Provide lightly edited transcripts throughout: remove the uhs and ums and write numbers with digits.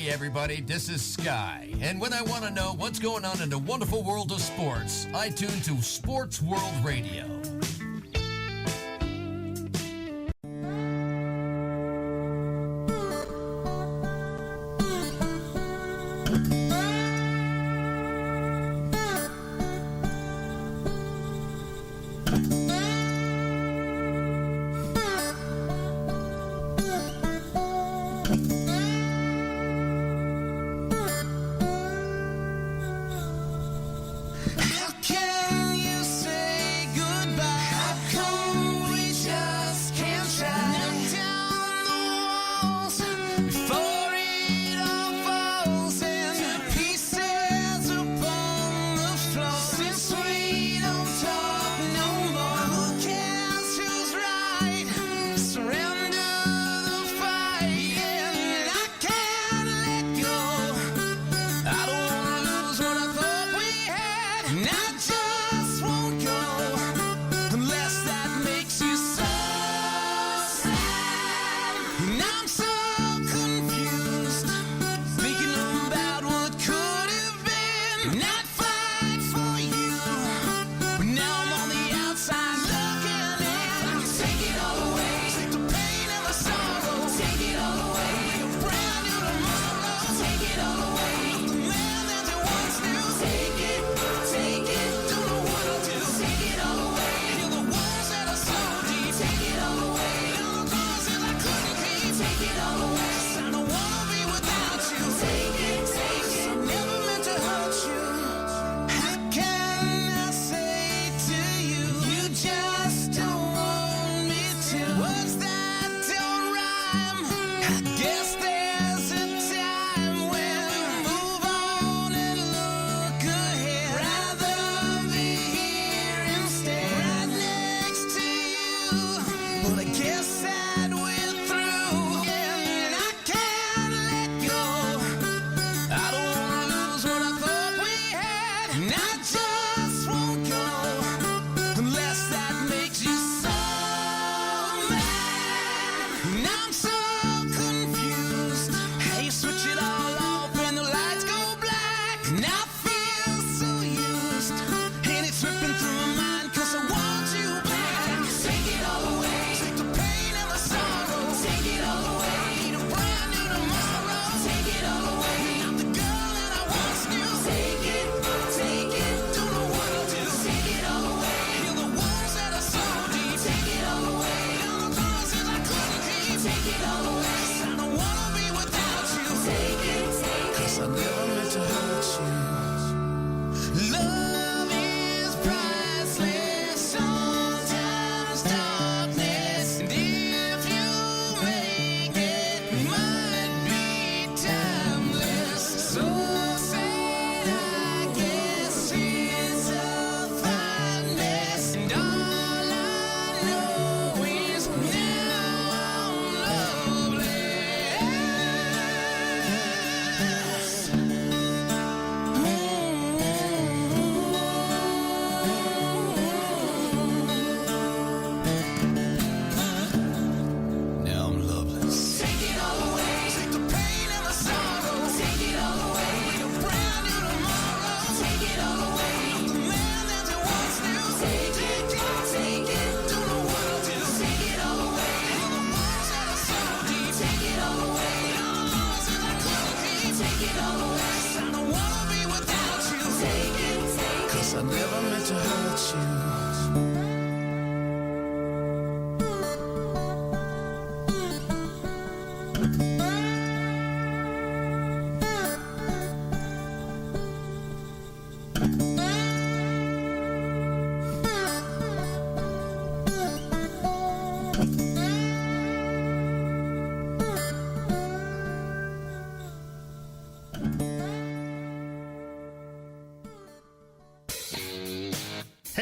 Hey everybody, this is Sky. And when I want to know what's going on in the wonderful world of sports, I tune to Sports World Radio.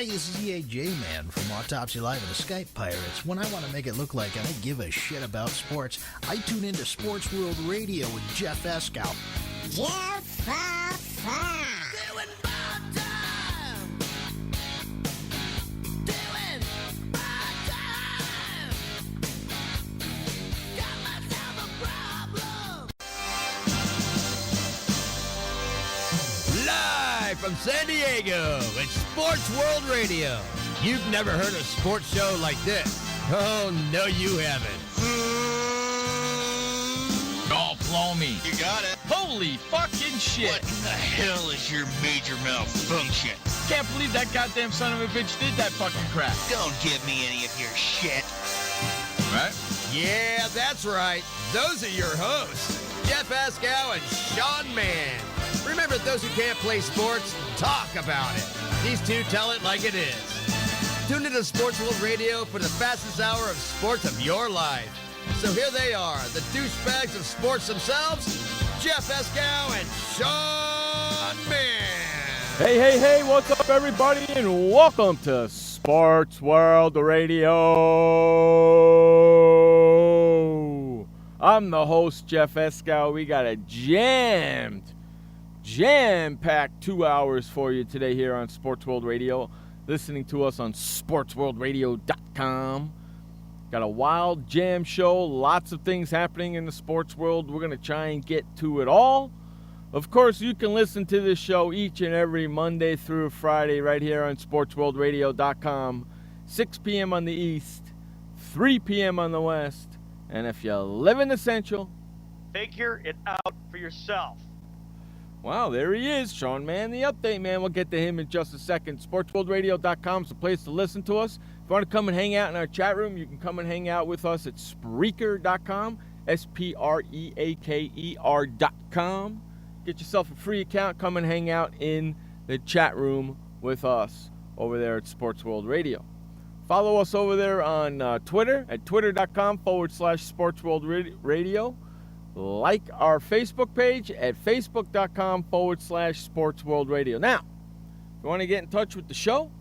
Hey, this is EAJ Man from Autopsy Live and the Skype Pirates. When I want to make it look like I don't give a shit about sports, I tune into Sports World Radio with Jeff Escow. Jeff Doing my time. Doing my time. Got myself a problem. from San Diego. It's Sports World Radio. You've never heard a sports show like this. Oh, no, you haven't. Oh, blow me. You got it. Holy fucking shit. What in the hell is your major malfunction? Can't believe that goddamn son of a bitch did that fucking crap. Don't give me any of your shit. Right? Yeah, that's right. Those are your hosts, Jeff Ascow and Sean Mann. Remember, those who can't play sports, talk about it. These two tell it like it is. Tune into Sports World Radio for the fastest hour of sports of your life. So here they are, the douchebags of sports themselves, Jeff Ascow and Sean Mann. Hey, what's up, everybody, and welcome to Sports World Radio. I'm the host, Jeff Escow. We got a jam-packed 2 hours for you today here on Sports World Radio. Listening to us on SportsWorldRadio.com. Got a wild jam show, lots of things happening in the sports world. We're going to try and get to it all. Of course, you can listen to this show each and every Monday through Friday right here on SportsWorldRadio.com. 6 p.m. on the East, 3 p.m. on the West. And if you live in the Central, figure it out for yourself. wow, there he is, Sean Mann, the update man. We'll get to him in just a second. SportsWorldRadio.com is the place to listen to us. If you want to come and hang out in our chat room, you can come and hang out with us at Spreaker.com, Spreaker.com. Get yourself a free account. Come and hang out in the chat room with us over there at Sports World Radio. Follow us over there on Twitter at twitter.com/SportsWorldRadio. Like our Facebook page at facebook.com/SportsWorldRadio. Now, if you want to get in touch with the show,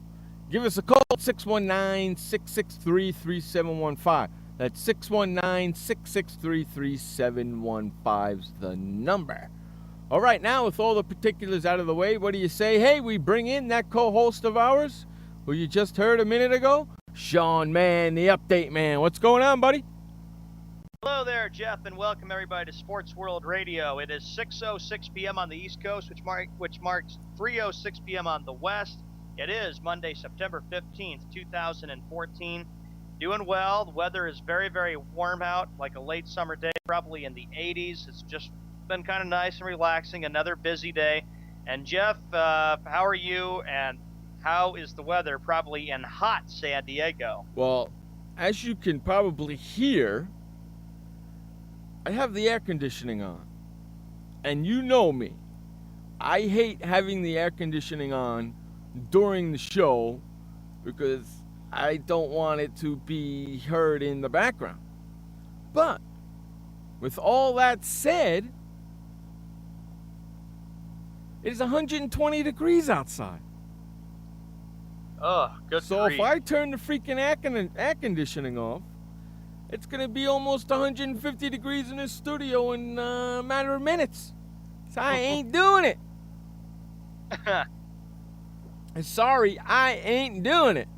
give us a call at 619-663-3715. That's 619-663-3715 is the number. All right, now with all the particulars out of the way, what do you say? Hey, we bring in that co-host of ours who you just heard a minute ago, Sean Mann, the update man. What's going on, buddy? Hello there, Jeff, and welcome everybody to Sports World Radio. It is 6:06 p.m. on the East Coast, which marks 3:06 p.m. on the West. It is Monday, September 15th, 2014. Doing well. The weather is very, very warm out, like a late summer day, probably in the 80s. It's just been kind of nice and relaxing. Another busy day. And Jeff, how are you? And how is the weather? Probably in hot San Diego. Well, as you can probably hear, I have the air conditioning on. And you know me. I hate having the air conditioning on during the show because I don't want it to be heard in the background. But with all that said, it is 120 degrees outside. Oh, good So grief. if I turn the freaking air conditioning off, it's going to be almost 150 degrees in this studio in a matter of minutes. So I ain't doing it. Sorry, I ain't doing it.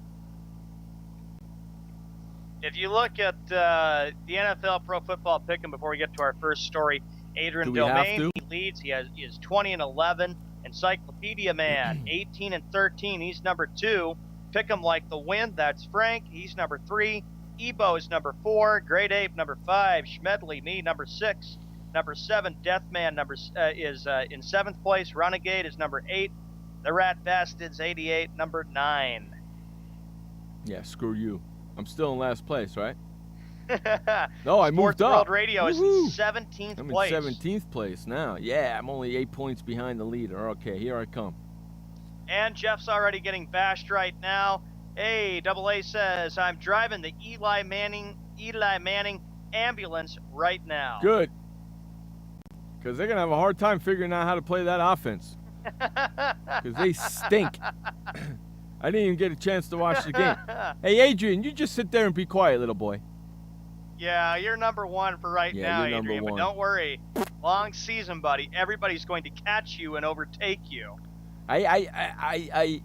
If you look at the NFL Pro Football Pick'em before we get to our first story, Adrian Do we have Domain, to? he leads. He is 20-11. Encyclopedia Man, 18-13. He's number 2. Pick'em like the wind. That's Frank. He's number 3. Ebo is number 4. Great Ape number 5. Schmedley, me number 6. Number 7, Deathman is in 7th place. Renegade is number 8. The Rat Bastards, 88, number 9. Yeah, screw you. I'm still in last place, right? No, I moved Sports up. World Radio Woohoo. is in 17th I'm place. in 17th place now. Yeah, I'm only 8 points behind the leader. Okay, here I come. And Jeff's already getting bashed right now. Hey, Double A says, I'm driving the Eli Manning ambulance right now. Good. Because they're going to have a hard time figuring out how to play that offense. Because they stink. I didn't even get a chance to watch the game. Hey, Adrian, you just sit there and be quiet, little boy. Yeah, you're number 1 for right Yeah, now, you're number Adrian. But 1. don't worry. Long season, buddy. Everybody's going to catch you and overtake you. I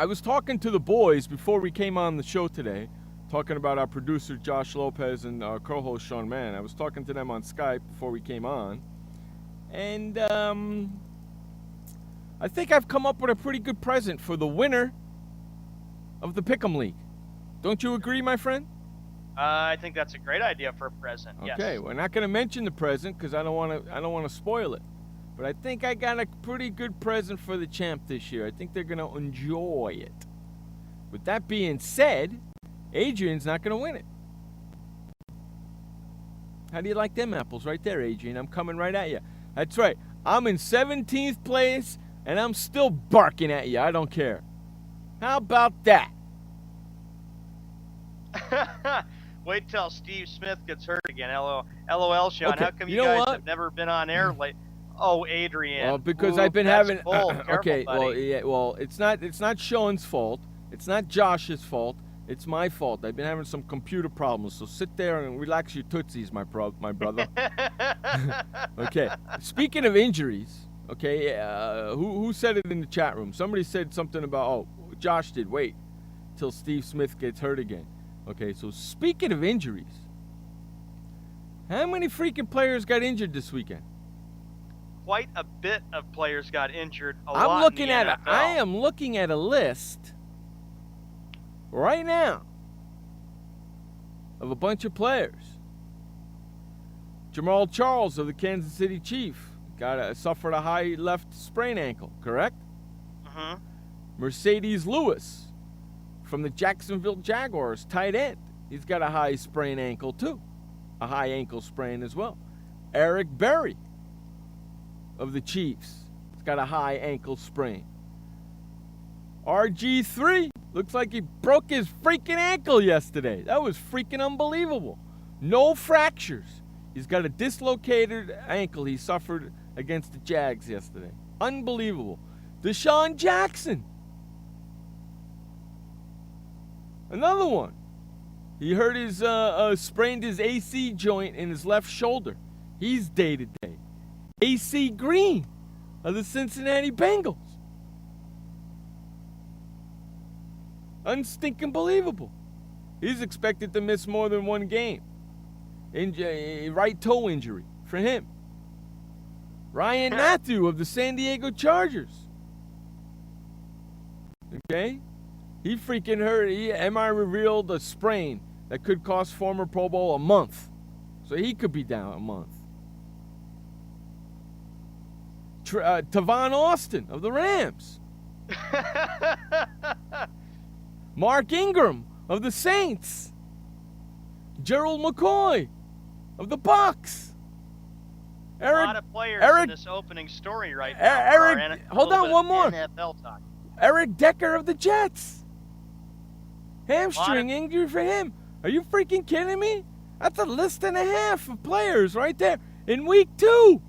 was talking to the boys before we came on the show today, talking about our producer Josh Lopez and our co-host Sean Mann. I was talking to them on Skype before we came on, and I think I've come up with a pretty good present for the winner of the Pick'em League. Don't you agree, my friend? I think that's a great idea for a present. Okay, yes. we're not going to mention the present because I don't want to spoil it. But I think I got a pretty good present for the champ this year. I think they're going to enjoy it. With that being said, Adrian's not going to win it. How do you like them apples right there, Adrian? I'm coming right at you. That's right. I'm in 17th place, and I'm still barking at you. I don't care. How about that? Wait till Steve Smith gets hurt again. LOL, Sean. Okay, How come you you know guys what? have never been on air late? Oh, Adrian. Well, because Ooh, I've been that's having. bold. Careful, Okay, buddy. well, it's not Sean's fault. It's not Josh's fault. It's my fault. I've been having some computer problems. So sit there and relax your tootsies, my brother. Okay. Speaking of injuries, okay, who said it in the chat room? Somebody said something about, Josh did. Wait till Steve Smith gets hurt again. Okay, so speaking of injuries, how many freaking players got injured this weekend? Quite a bit of players got injured. I am looking at a list right now of a bunch of players. Jamal Charles of the Kansas City Chiefs suffered a high left sprain ankle, correct? Mm-hmm. Mercedes Lewis from the Jacksonville Jaguars, tight end. He's got a high sprain ankle too. A high ankle sprain as well. Eric Berry of the Chiefs. He's got a high ankle sprain. RG3 looks like he broke his freaking ankle yesterday. That was freaking unbelievable. No fractures. He's got a dislocated ankle he suffered against the Jags yesterday. Unbelievable. Deshaun Jackson. Another one. He hurt sprained his AC joint in his left shoulder. He's day to day. AC Green of the Cincinnati Bengals. Unstinking believable. He's expected to miss more than one game. Right toe injury for him. Ryan Matthew of the San Diego Chargers. Okay? He freaking hurt. MRI revealed a sprain that could cost former Pro Bowl a month. So he could be down a month. Tavon Austin of the Rams. Mark Ingram of the Saints. Gerald McCoy of the Bucks. A lot of players in this opening story right now. Hold on, one more. NFL talk. Eric Decker of the Jets. Hamstring injury for him. Are you freaking kidding me? That's a list and a half of players right there in week 2.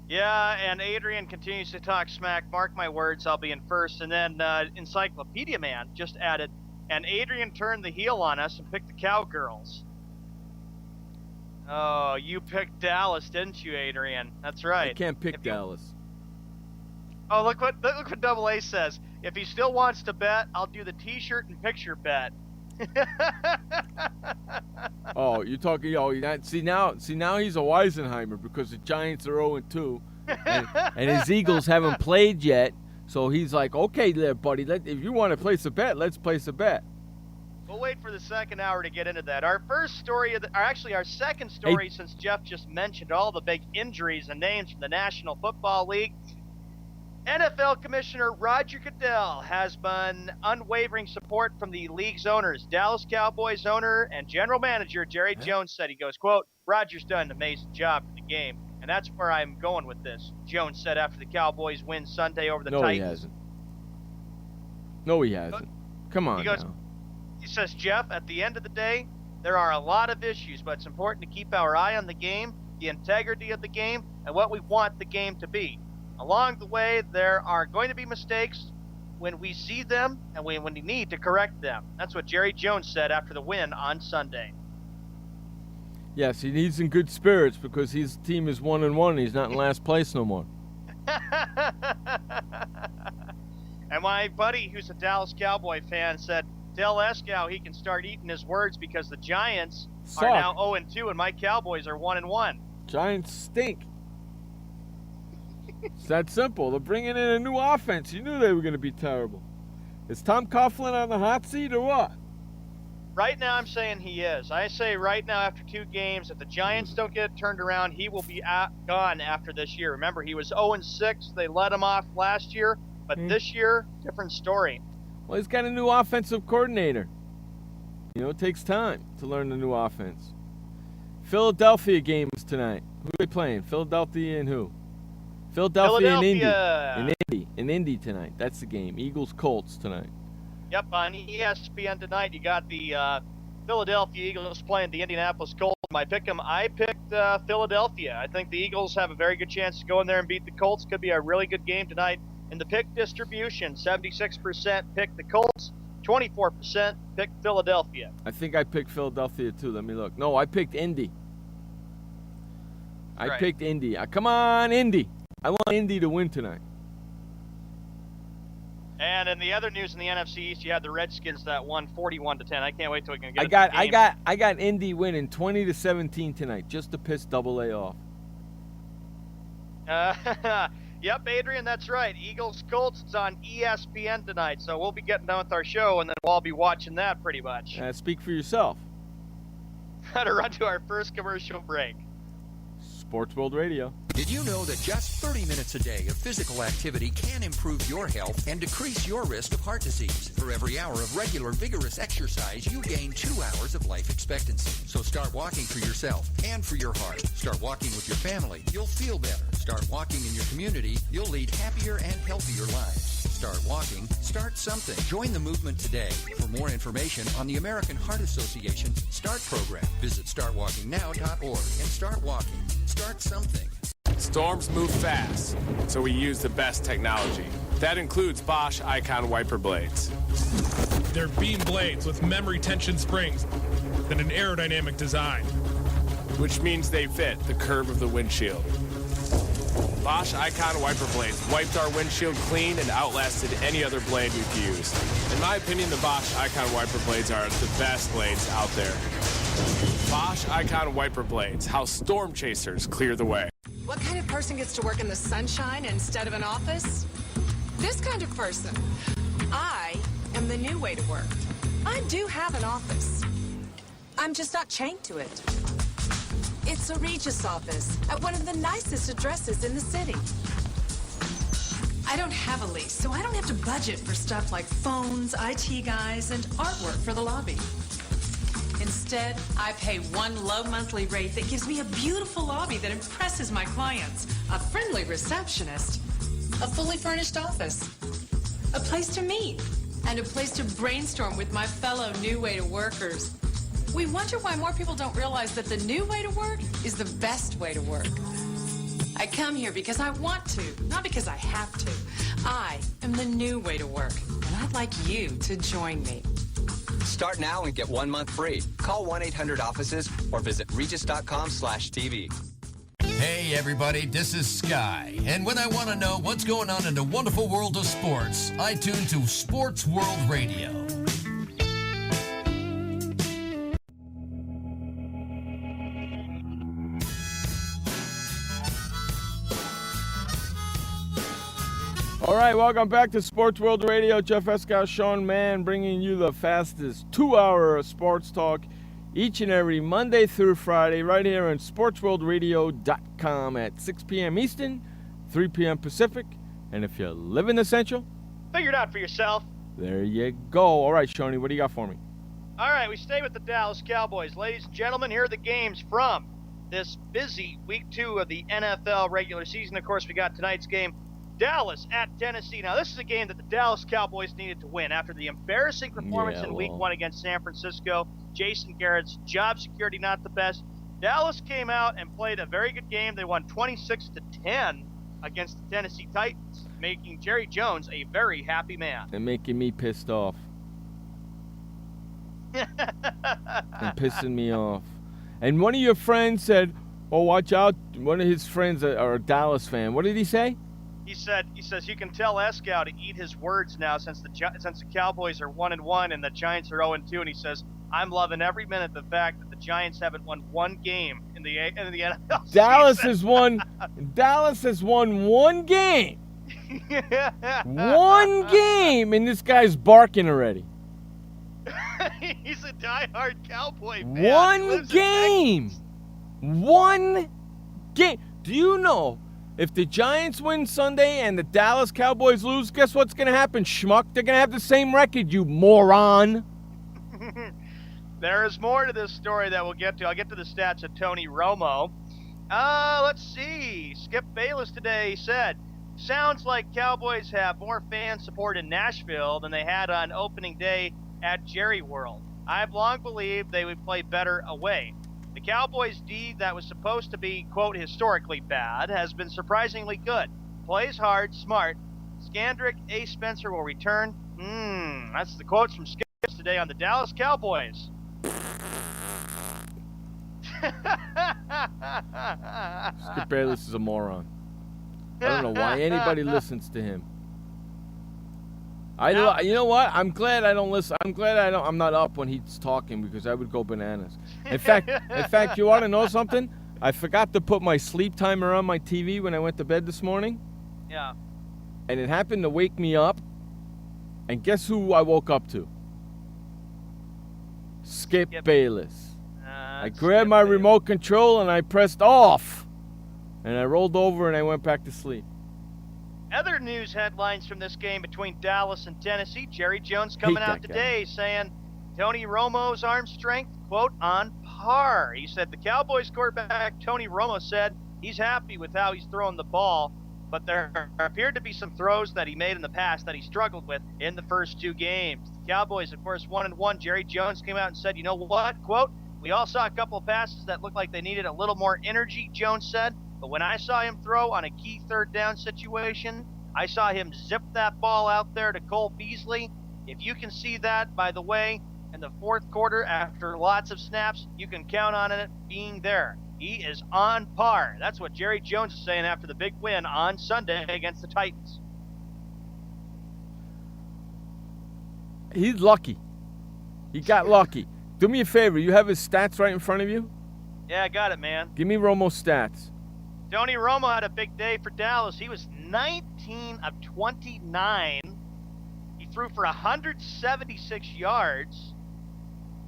Yeah, and Adrian continues to talk smack. Mark my words, I'll be in first. And then Encyclopedia Man just added, and Adrian turned the heel on us and picked the Cowgirls. Oh, you picked Dallas, didn't you, Adrian? That's right. I can't pick Dallas. Oh, look what Double A says. If he still wants to bet, I'll do the T-shirt and picture bet. Oh, you're talking. See now he's a Weisenheimer because the Giants are 0-2, and his Eagles haven't played yet. So he's like, okay, there, buddy. If you want to place a bet, let's place a bet. We'll wait for the second hour to get into that. Our first story, our second story, since Jeff just mentioned all the big injuries and names from the National Football League. NFL Commissioner Roger Goodell has been unwavering support from the league's owners. Dallas Cowboys owner and general manager Jerry Jones said, he goes, quote, Roger's done an amazing job for the game. And that's where I'm going with this. Jones said after the Cowboys win Sunday over the Titans. No, he hasn't. Come on now. He says, Jeff, at the end of the day, there are a lot of issues, but it's important to keep our eye on the game, the integrity of the game, and what we want the game to be. Along the way, there are going to be mistakes when we see them and when we need to correct them. That's what Jerry Jones said after the win on Sunday. Yes, he's in good spirits because his team is 1-1 and he's not in last place no more. And my buddy, who's a Dallas Cowboy fan, said, tell Eskow he can start eating his words because the Giants are now 0-2 and my Cowboys are 1-1. Giants stink. It's that simple. They're bringing in a new offense. You knew they were going to be terrible. Is Tom Coughlin on the hot seat or what? Right now, I'm saying he is. I say right now, after 2 games, if the Giants don't get it turned around, he will be gone after this year. Remember, he was 0-6. They let him off last year, but this year, different story. Well, he's got a new offensive coordinator. You know, it takes time to learn the new offense. Philadelphia game is tonight. Who are they playing? Philadelphia and who? Philadelphia and Indy. In Indy tonight. That's the game. Eagles-Colts tonight. Yep, on ESPN tonight, you got the Philadelphia Eagles playing the Indianapolis Colts. I picked Philadelphia. I think the Eagles have a very good chance to go in there and beat the Colts. Could be a really good game tonight. In the pick distribution, 76% pick the Colts, 24% pick Philadelphia. I think I picked Philadelphia too. Let me look. No, I picked Indy. I picked Indy. Come on, Indy. I want Indy to win tonight. And in the other news in the NFC East, you had the Redskins that won 41-10. I can't wait till we can get. I got Indy winning 20-17 tonight, just to piss Double A off. Yep, Adrian, that's right. Eagles Colts. It's on ESPN tonight, so we'll be getting done with our show, and then we'll all be watching that pretty much. Speak for yourself. Got to run to our first commercial break. Sports World Radio. Did you know that just 30 minutes a day of physical activity can improve your health and decrease your risk of heart disease? For every hour of regular, vigorous exercise, you gain 2 hours of life expectancy. So start walking for yourself and for your heart. Start walking with your family. You'll feel better. Start walking in your community. You'll lead happier and healthier lives. Start walking. Start something. Join the movement today. For more information on the American Heart Association START program, visit startwalkingnow.org and start walking. Start something. Storms move fast, so we use the best technology. That includes Bosch Icon wiper blades. They're beam blades with memory tension springs and an aerodynamic design, which means they fit the curve of the windshield. Bosch Icon wiper blades wiped our windshield clean and outlasted any other blade we've used. In my opinion, the Bosch Icon wiper blades are the best blades out there. Bosch Icon wiper blades, how storm chasers clear the way. What kind of person gets to work in the sunshine instead of an office? This kind of person. I am the new way to work. I do have an office. I'm just not chained to it. It's a Regis office at one of the nicest addresses in the city. I don't have a lease, so I don't have to budget for stuff like phones, IT guys, and artwork for the lobby. Instead, I pay one low monthly rate that gives me a beautiful lobby that impresses my clients, a friendly receptionist, a fully furnished office, a place to meet, and a place to brainstorm with my fellow new way to workers. We wonder why more people don't realize that the new way to work is the best way to work. I come here because I want to, not because I have to. I am the new way to work, and I'd like you to join me. Start now and get 1 month free. Call 1-800-OFFICES or visit regis.com/TV. Hey everybody, this is Sky, and when I want to know what's going on in the wonderful world of sports, I tune to Sports World Radio. All right, welcome back to Sports World Radio. Jeff Escow, Sean Mann, bringing you the fastest 2-hour sports talk each and every Monday through Friday right here on SportsWorldRadio.com at 6 p.m. Eastern, 3 p.m. Pacific. And if you live in the Central, figure it out for yourself. There you go. All right, Shoney, what do you got for me? All right, we stay with the Dallas Cowboys. Ladies and gentlemen, here are the games from this busy Week 2 of the NFL regular season. Of course, we got tonight's game, Dallas at Tennessee. Now, this is a game that the Dallas Cowboys needed to win after the embarrassing performance in Week 1 against San Francisco. Jason Garrett's job security not the best. Dallas came out and played a very good game. They won 26-10 against the Tennessee Titans, making Jerry Jones a very happy man. And making me pissed off. And pissing me off. And one of your friends said, oh, watch out. One of his friends are a Dallas fan. What did he say? He says you can tell Escow to eat his words now since the Cowboys are 1-1 and the Giants are 0-2, and he says I'm loving every minute the fact that the Giants haven't won one game in the NFL Dallas season. has won one game. One game, and this guy's barking already. He's a diehard Cowboy fan. One game. One game. Do you know if the Giants win Sunday and the Dallas Cowboys lose, guess what's going to happen, schmuck? They're going to have the same record, you moron. There is more to this story that we'll get to. I'll get to the stats of Tony Romo. Let's see. Skip Bayless today said, sounds like Cowboys have more fan support in Nashville than they had on opening day at Jerry World. I've long believed they would play better away. The Cowboys' D that was supposed to be, quote, historically bad, has been surprisingly good. Plays hard, smart. Scandrick, A. Spencer will return. That's the quotes from Skip today on the Dallas Cowboys. Skip Bayless is a moron. I don't know why anybody listens to him. You know what? I'm glad I don't listen. I'm not up when he's talking because I would go bananas. In fact, you want to know something? I forgot to put my sleep timer on my TV when I went to bed this morning. Yeah. And it happened to wake me up. And guess who I woke up to? Skip Bayless. I grabbed my remote control and I pressed off. And I rolled over and I went back to sleep. Other news headlines from this game between Dallas and Tennessee. Jerry Jones coming out today saying Tony Romo's arm strength, quote, on par. He said the Cowboys quarterback Tony Romo said he's happy with how he's throwing the ball, but there appeared to be some throws that he made in the past that he struggled with in the first two games. The Cowboys, of course, 1-1. Jerry Jones came out and said, you know what, quote, we all saw a couple of passes that looked like they needed a little more energy, Jones said. But when I saw him throw on a key third down situation, I saw him zip that ball out there to Cole Beasley. If you can see that, by the way, in the fourth quarter after lots of snaps, you can count on it being there. He is on par. That's what Jerry Jones is saying after the big win on Sunday against the Titans. He's lucky. He got lucky. Do me a favor. You have his stats right in front of you? Yeah, I got it, man. Give me Romo's stats. Tony Romo had a big day for Dallas. He was 19 of 29. He threw for 176 yards,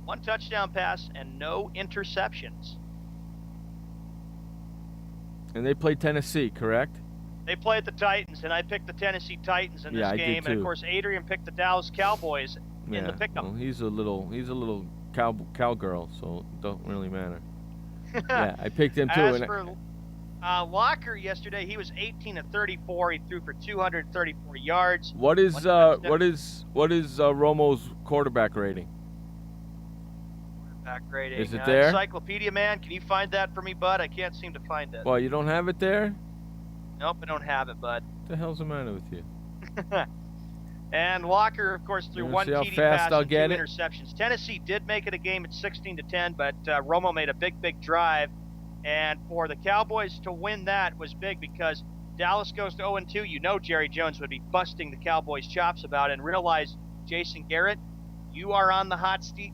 1 touchdown pass, and no interceptions. And they played Tennessee, correct? They played the Titans, and I picked the Tennessee Titans in this I game. did too. And, of course, Adrian picked the Dallas Cowboys in the pick-up. Well, he's a little cowgirl, so it don't really matter. Yeah, I picked him too. As for Locker yesterday, he was 18 of 34. He threw for 234 yards. What is Romo's quarterback rating? Quarterback rating. Is it there? Encyclopedia Man, can you find that for me, bud? I can't seem to find it. Well, you don't have it there? Nope, I don't have it, bud. What the hell's the matter with you? And Locker, of course, threw 1 TD pass and 2 interceptions. Tennessee did make it a game at 16-10, but Romo made a big drive. And for the Cowboys to win that was big because Dallas goes to 0-2. You know Jerry Jones would be busting the Cowboys' chops about it and realize, Jason Garrett, you are on the hot seat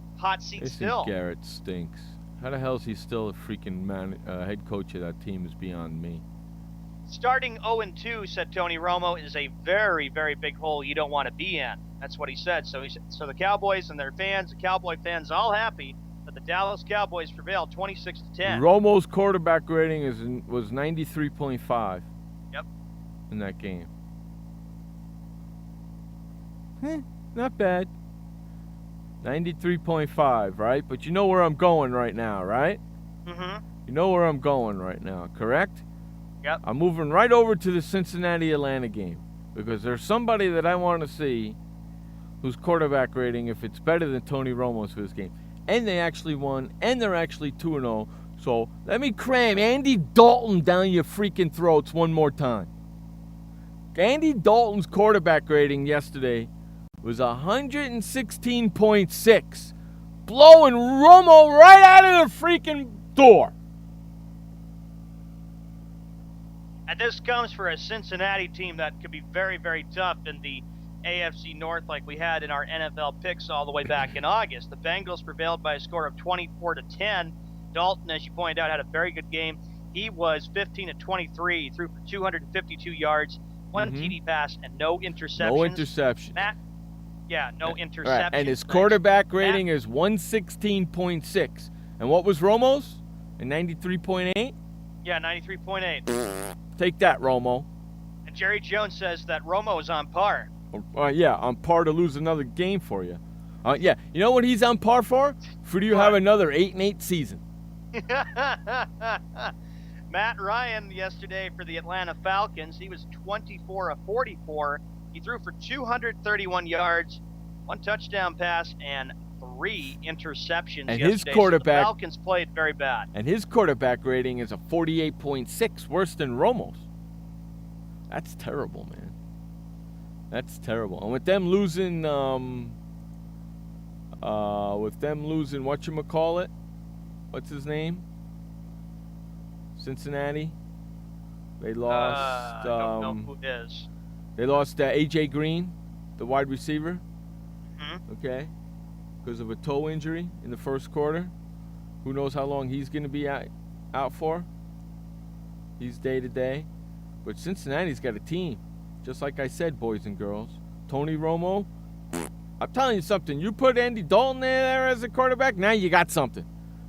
still. Jason Garrett stinks. How the hell is he still a freaking head coach of that team is beyond me. Starting 0-2, said Tony Romo, is a very, very big hole you don't want to be in. That's what he said. So the Cowboys and their fans, the Cowboy fans, all happy that the Dallas Cowboys prevailed 26-10. Romo's quarterback rating was 93.5. Yep. In that game. Not bad. 93.5, right? But you know where I'm going right now, right? Mm-hmm. You know where I'm going right now, correct? Yep. I'm moving right over to the Cincinnati-Atlanta game because there's somebody that I want to see whose quarterback rating, if it's better than Tony Romo's for this game. And they actually won, and they're actually 2-0. So let me cram Andy Dalton down your freaking throats one more time. Andy Dalton's quarterback rating yesterday was 116.6, blowing Romo right out of the freaking door. And this comes for a Cincinnati team that could be very, very tough in the AFC North like we had in our NFL picks all the way back in August. The Bengals prevailed by a score of 24-10. Dalton, as you pointed out, had a very good game. He was 15 of 23. He threw for 252 yards, one TD pass, and no interceptions. No interceptions. Matt, no interceptions. Right. And his quarterback rating is 116.6. And what was Romo's? A 93.8? Yeah, 93.8. Take that, Romo. And Jerry Jones says that Romo is on par. On par to lose another game for you. You know what he's on par for? For you have another 8-8 season. Matt Ryan yesterday for the Atlanta Falcons, he was 24 of 44. He threw for 231 yards, one touchdown pass, and 3 interceptions and yesterday. His quarterback, so the Falcons played very bad. And his quarterback rating is a 48.6, worse than Romo's. That's terrible, man. That's terrible. And with them losing, whatchamacallit? What's his name? Cincinnati. They lost. I don't know who it is. They lost A.J. Green, the wide receiver. Mm-hmm. Okay. Because of a toe injury in the first quarter. Who knows how long he's going to be out for? He's day to day. But Cincinnati's got a team. Just like I said, boys and girls. Tony Romo, I'm telling you something. You put Andy Dalton there as a quarterback, now you got something.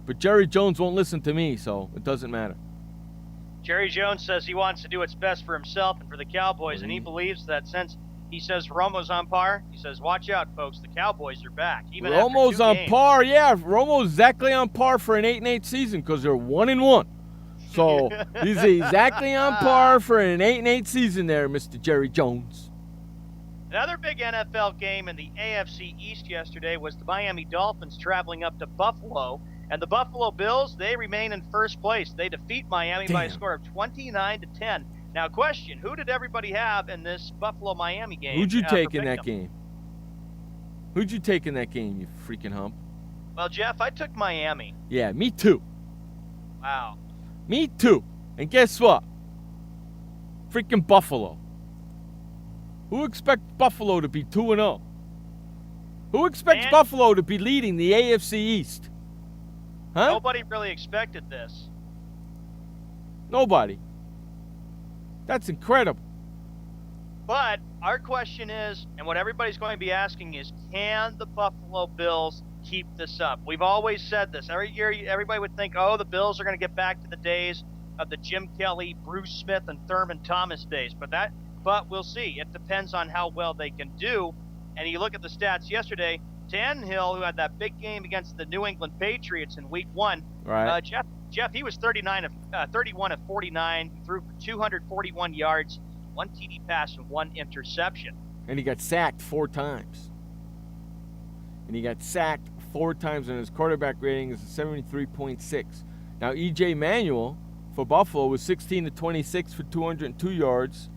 But Jerry Jones won't listen to me, so it doesn't matter. Jerry Jones says he wants to do what's best for himself and for the Cowboys, and he believes that since he says Romo's on par, he says, watch out, folks, the Cowboys are back. Even Romo's on par, yeah. Romo's exactly on par for an 8-8 season because they're 1-1. So he's exactly on par for an 8-8 season there, Mr. Jerry Jones. Another big NFL game in the AFC East yesterday was the Miami Dolphins traveling up to Buffalo. And the Buffalo Bills, they remain in first place. They defeat Miami by a score of 29-10. Now, question, who did everybody have in this Buffalo-Miami game? Who'd you take in that game? Who'd you take in that game, you freaking hump? Well, Jeff, I took Miami. Yeah, me too. Wow. Me too. And guess what? Freaking Buffalo. Who expects Buffalo to be 2-0? Who expects Buffalo to be leading the AFC East? Huh? Nobody really expected this. Nobody. That's incredible. But our question is, and what everybody's going to be asking is, can the Buffalo Bills keep this up? We've always said this. Every year, everybody would think, the Bills are going to get back to the days of the Jim Kelly, Bruce Smith, and Thurman Thomas days. But we'll see. It depends on how well they can do. And you look at the stats yesterday, Tannehill, who had that big game against the New England Patriots in Week 1, right? Jeff, he was 31 of 49, threw for 241 yards, 1 TD pass, and 1 interception. And he got sacked 4 times. And his quarterback rating is 73.6. Now, E.J. Manuel for Buffalo was 16 of 26 for 202 yards.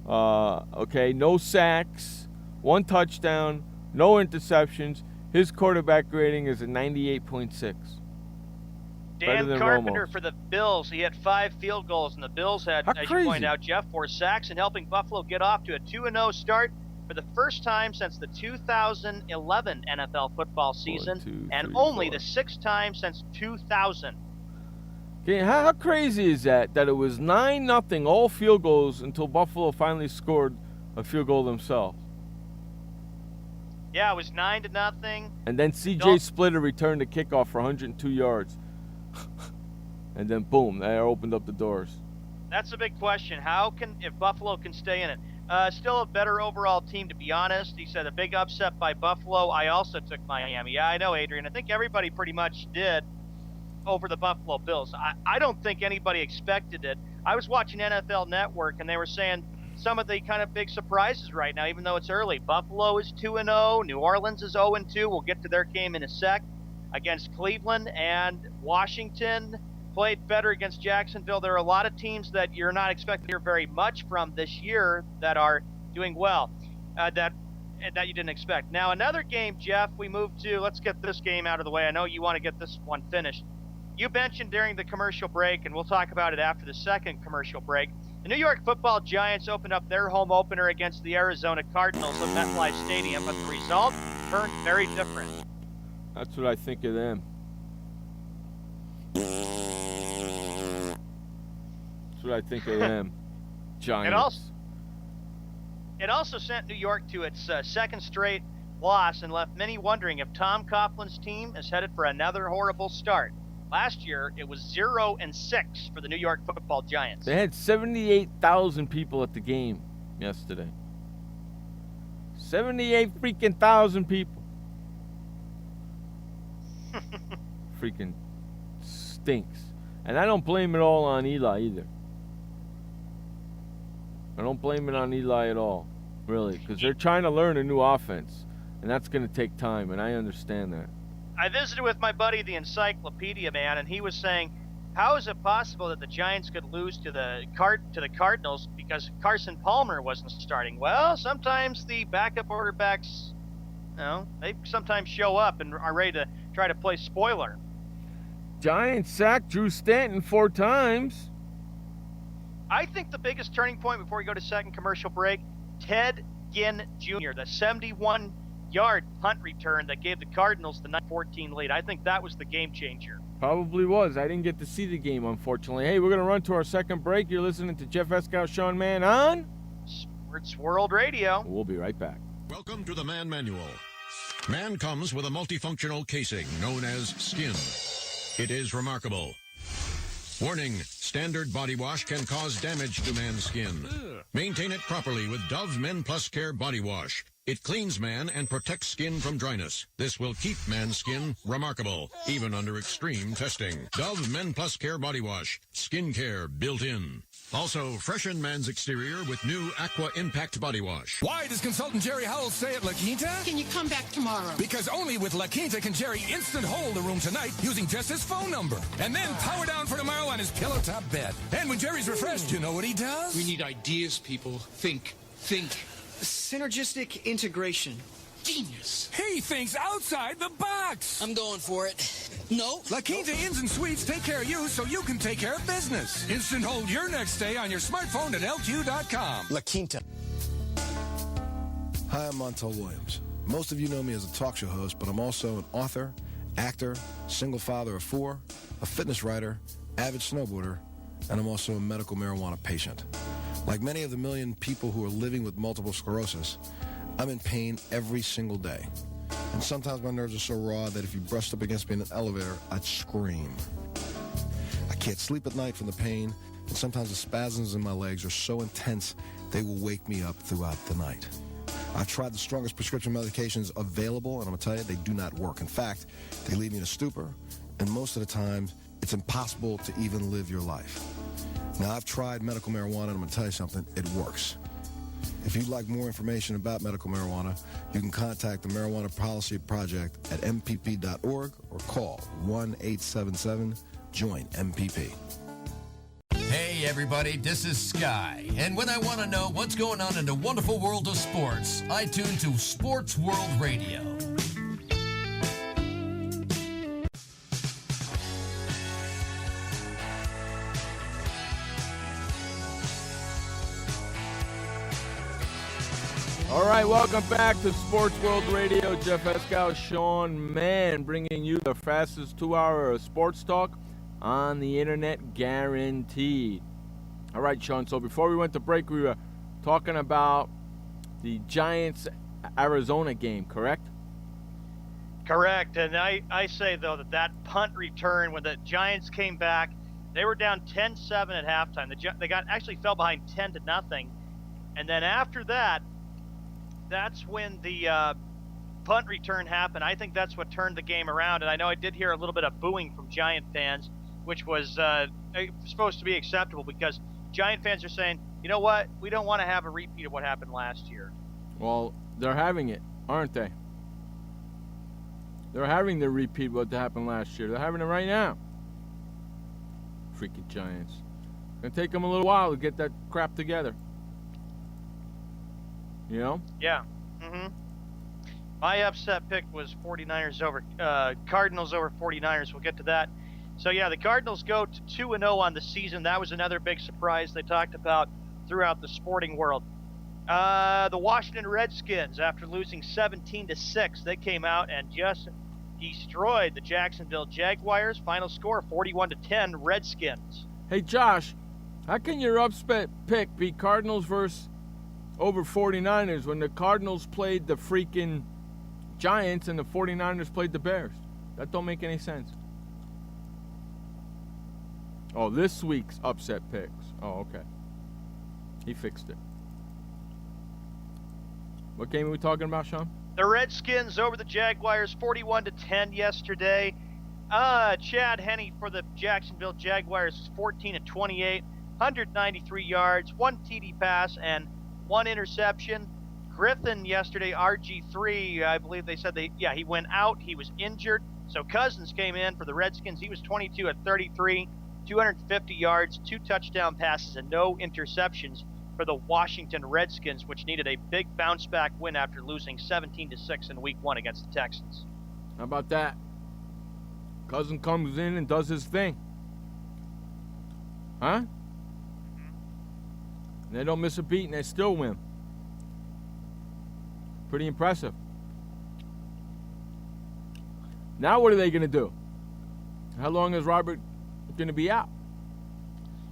No sacks, 1 touchdown, no interceptions. His quarterback rating is a 98.6. Dan Carpenter for the Bills, he had 5 field goals, and the Bills had, as you pointed out, Jeff, 4 sacks, and helping Buffalo get off to a 2-0 start for the first time since the 2011 NFL football season, only the 6th time since 2000. Okay, how crazy is that it was 9-0 all field goals until Buffalo finally scored a field goal themselves? Yeah, it was 9-0. And then C.J. Splitter returned the kickoff for 102 yards. And then, boom, they opened up the doors. That's a big question. If Buffalo can stay in it? Still a better overall team, to be honest. He said a big upset by Buffalo. I also took Miami. Yeah, I know, Adrian. I think everybody pretty much did over the Buffalo Bills. I don't think anybody expected it. I was watching NFL Network, and they were saying some of the kind of big surprises right now, even though it's early. Buffalo is 2-0. New Orleans is 0-2. We'll get to their game in a sec. Against Cleveland, and Washington played better against Jacksonville. There are a lot of teams that you're not expecting to hear very much from this year that are doing well, that you didn't expect. Now, another game, Jeff, we move to. Let's get this game out of the way. I know you want to get this one finished. You mentioned during the commercial break, and we'll talk about it after the second commercial break, the New York Football Giants opened up their home opener against the Arizona Cardinals at MetLife Stadium, but the result turned very different. That's what I think of them. That's what I think I am. Giants. It also sent New York to its second straight loss and left many wondering if Tom Coughlin's team is headed for another horrible start. Last year, it was 0-6 for the New York Football Giants. They had 78,000 people at the game yesterday. 78 freaking thousand people. Freaking stinks. And I don't blame it all on Eli either. I don't blame it on Eli at all, really, because they're trying to learn a new offense, and that's going to take time, and I understand that. I visited with my buddy, the Encyclopedia Man, and he was saying, how is it possible that the Giants could lose to the Cardinals because Carson Palmer wasn't starting? Well, sometimes the backup quarterbacks, they sometimes show up and are ready to try to play spoiler. Giants sacked Drew Stanton 4 times. I think the biggest turning point before we go to second commercial break, Ted Ginn Jr., the 71-yard punt return that gave the Cardinals the 9-14 lead. I think that was the game changer. Probably was. I didn't get to see the game, unfortunately. Hey, we're going to run to our second break. You're listening to Jeff Eskow, Sean Mann on Sports World Radio. We'll be right back. Welcome to the Man Manual. Man comes with a multifunctional casing known as skin. It is remarkable. Warning, standard body wash can cause damage to man's skin. Maintain it properly with Dove Men Plus Care Body Wash. It cleans man and protects skin from dryness. This will keep man's skin remarkable, even under extreme testing. Dove Men Plus Care Body Wash. Skin care built in. Also, freshen man's exterior with new Aqua Impact Body Wash. Why does consultant Jerry Howell stay at La Quinta? Can you come back tomorrow? Because only with La Quinta can Jerry instant hold the room tonight using just his phone number. And then power down for tomorrow on his pillow top bed. And when Jerry's refreshed, you know what he does? We need ideas, people. Think. Synergistic integration. Genius. He thinks outside the box. I'm going for it. No. La Quinta Inns and Suites take care of you so you can take care of business. Instant hold your next stay on your smartphone at LQ.com. La Quinta. Hi, I'm Montel Williams. Most of you know me as a talk show host, but I'm also an author, actor, single father of 4, a fitness writer, avid snowboarder, and I'm also a medical marijuana patient. Like many of the million people who are living with multiple sclerosis, I'm in pain every single day. And sometimes my nerves are so raw that if you brushed up against me in an elevator, I'd scream. I can't sleep at night from the pain, and sometimes the spasms in my legs are so intense they will wake me up throughout the night. I've tried the strongest prescription medications available, and I'm going to tell you, they do not work. In fact, they leave me in a stupor, and most of the time, it's impossible to even live your life. Now, I've tried medical marijuana, and I'm going to tell you something, it works. If you'd like more information about medical marijuana, you can contact the Marijuana Policy Project at mpp.org or call 1-877-JOIN-MPP. Hey everybody, this is Sky, and when I want to know what's going on in the wonderful world of sports, I tune to Sports World Radio. All right, welcome back to Sports World Radio. Jeff Eskow, Sean Mann, bringing you the fastest 2-hour of sports talk on the internet, guaranteed. All right, Sean, so before we went to break, we were talking about the Giants-Arizona game, correct? Correct, and I say, though, that punt return, when the Giants came back, they were down 10-7 at halftime. They actually fell behind 10-0, and then after that, that's when the punt return happened. I think that's what turned the game around. And I know I did hear a little bit of booing from Giant fans, which was supposed to be acceptable because Giant fans are saying, you know what, we don't want to have a repeat of what happened last year. Well, they're having it, aren't they? They're having the repeat of what happened last year. They're having it right now. Freaking Giants. It's going to take them a little while to get that crap together. You know? Yeah. Mm-hmm. My upset pick was 49ers over Cardinals over 49ers. We'll get to that. So, yeah, the Cardinals go to 2-0 on the season. That was another big surprise they talked about throughout the sporting world. The Washington Redskins, after losing 17-6, they came out and just destroyed the Jacksonville Jaguars. Final score 41-10 Redskins. Hey, Josh, how can your upset pick be Cardinals versus over 49ers when the Cardinals played the freaking Giants and the 49ers played the Bears? That don't make any sense. Oh, this week's upset picks. Oh, okay. He fixed it. What game are we talking about, Sean? The Redskins over the Jaguars 41-10 yesterday. Chad Henne for the Jacksonville Jaguars was 14-28, 193 yards, 1 TD pass, and 1 interception. Griffin yesterday, RG3, I believe they said he went out. He was injured. So Cousins came in for the Redskins. He was 22-33, 250 yards, 2 touchdown passes, and no interceptions for the Washington Redskins, which needed a big bounce-back win after losing 17-6 in Week 1 against the Texans. How about that? Cousin comes in and does his thing. Huh? And they don't miss a beat and they still win. Pretty impressive. Now what are they going to do? How long is Robert going to be out?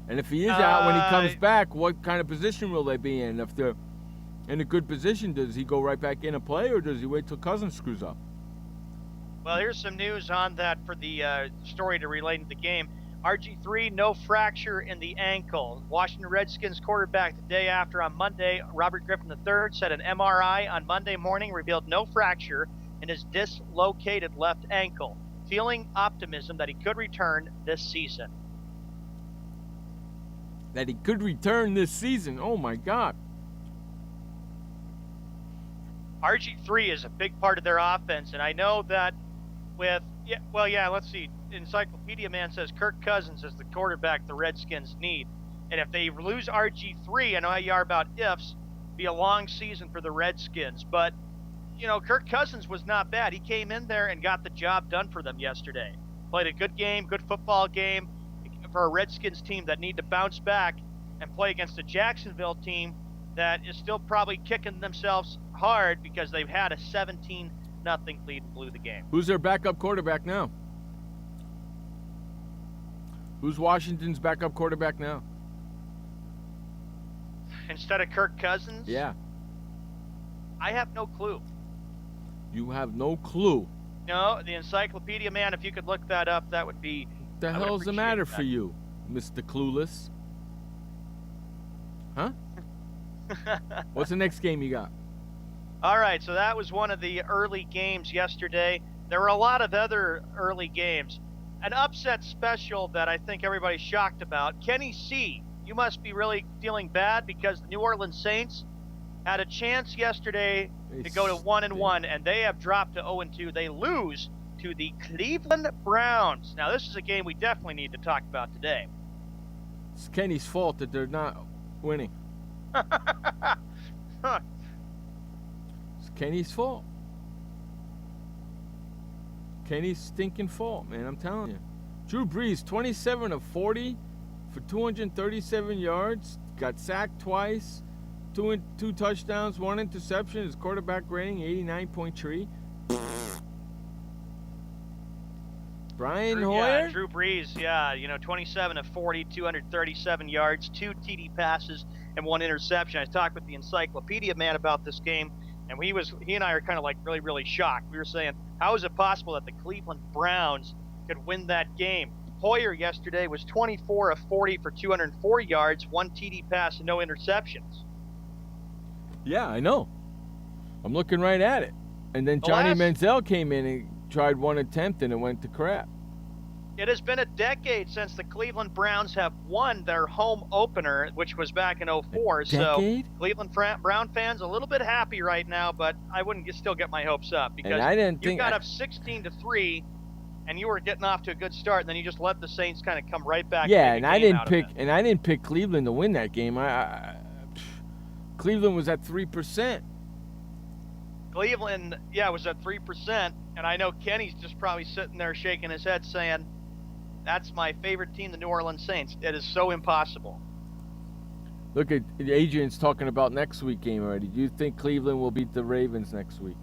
And if he is out when he comes back, what kind of position will they be in? If they're in a good position, does he go right back in and play, or does he wait till Cousins screws up? Well, here's some news on that for the story to relate to the game. RG3, no fracture in the ankle. Washington Redskins quarterback the day after on Monday, Robert Griffin III, said an MRI on Monday morning revealed no fracture in his dislocated left ankle, feeling optimism that he could return this season. That he could return this season. Oh, my God. RG3 is a big part of their offense, and I know that let's see. Encyclopedia Man says Kirk Cousins is the quarterback the Redskins need. And if they lose RG3, I know how you are about ifs, be a long season for the Redskins. But, Kirk Cousins was not bad. He came in there and got the job done for them yesterday. Played a good game, good football game for a Redskins team that need to bounce back and play against a Jacksonville team that is still probably kicking themselves hard because they've had a 17-0 lead and blew the game. Who's their backup quarterback now? Who's Washington's backup quarterback now? Instead of Kirk Cousins? Yeah. I have no clue. You have no clue? No, the Encyclopedia Man, if you could look that up, that would be... What the hell's the matter for you, Mr. Clueless? Huh? What's the next game you got? All right, so that was one of the early games yesterday. There were a lot of other early games. An upset special that I think everybody's shocked about. Kenny C., you must be really feeling bad because the New Orleans Saints had a chance yesterday to go to 1-1, and they have dropped to 0-2. They lose to the Cleveland Browns. Now, this is a game we definitely need to talk about today. It's Kenny's fault that they're not winning. It's Kenny's fault. Kenny's stinking fault, man, I'm telling you. Drew Brees, 27 of 40 for 237 yards. Got sacked twice. Two touchdowns, 1 interception. His quarterback rating, 89.3. Brian Hoyer? Yeah, Drew Brees, 27 of 40, 237 yards, 2 TD passes, and 1 interception. I talked with the Encyclopedia Man about this game, and he and I are kind of like really, really shocked. We were saying, how is it possible that the Cleveland Browns could win that game? Hoyer yesterday was 24 of 40 for 204 yards, 1 TD pass, and no interceptions. Yeah, I know. I'm looking right at it. And then Johnny Manziel came in and tried 1 attempt, and it went to crap. It has been a decade since the Cleveland Browns have won their home opener, which was back in 2004. So Cleveland Brown fans a little bit happy right now, but I wouldn't still get my hopes up because you got up 16-3, and you were getting off to a good start, and then you just let the Saints kind of come right back. Yeah, and I didn't pick Cleveland to win that game. Cleveland was at 3%. Cleveland, was at 3%, and I know Kenny's just probably sitting there shaking his head saying, that's my favorite team, the New Orleans Saints. It is so impossible. Look at Adrian's talking about next week game already. Do you think Cleveland will beat the Ravens next week?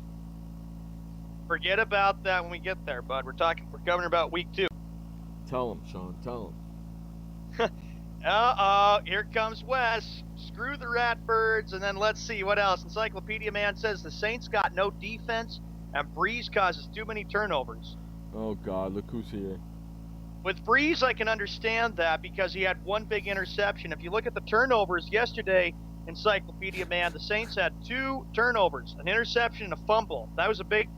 Forget about that when we get there, bud. We're covering about week 2. Tell him, Sean. Tell him. Uh-oh, here comes Wes. Screw the Ratbirds, and then let's see what else. Encyclopedia Man says the Saints got no defense, and Breeze causes too many turnovers. Oh, God, look who's here. With Breeze, I can understand that because he had one big interception. If you look at the turnovers yesterday, Encyclopedia Man, the Saints had 2 turnovers, an interception and a fumble. That was a big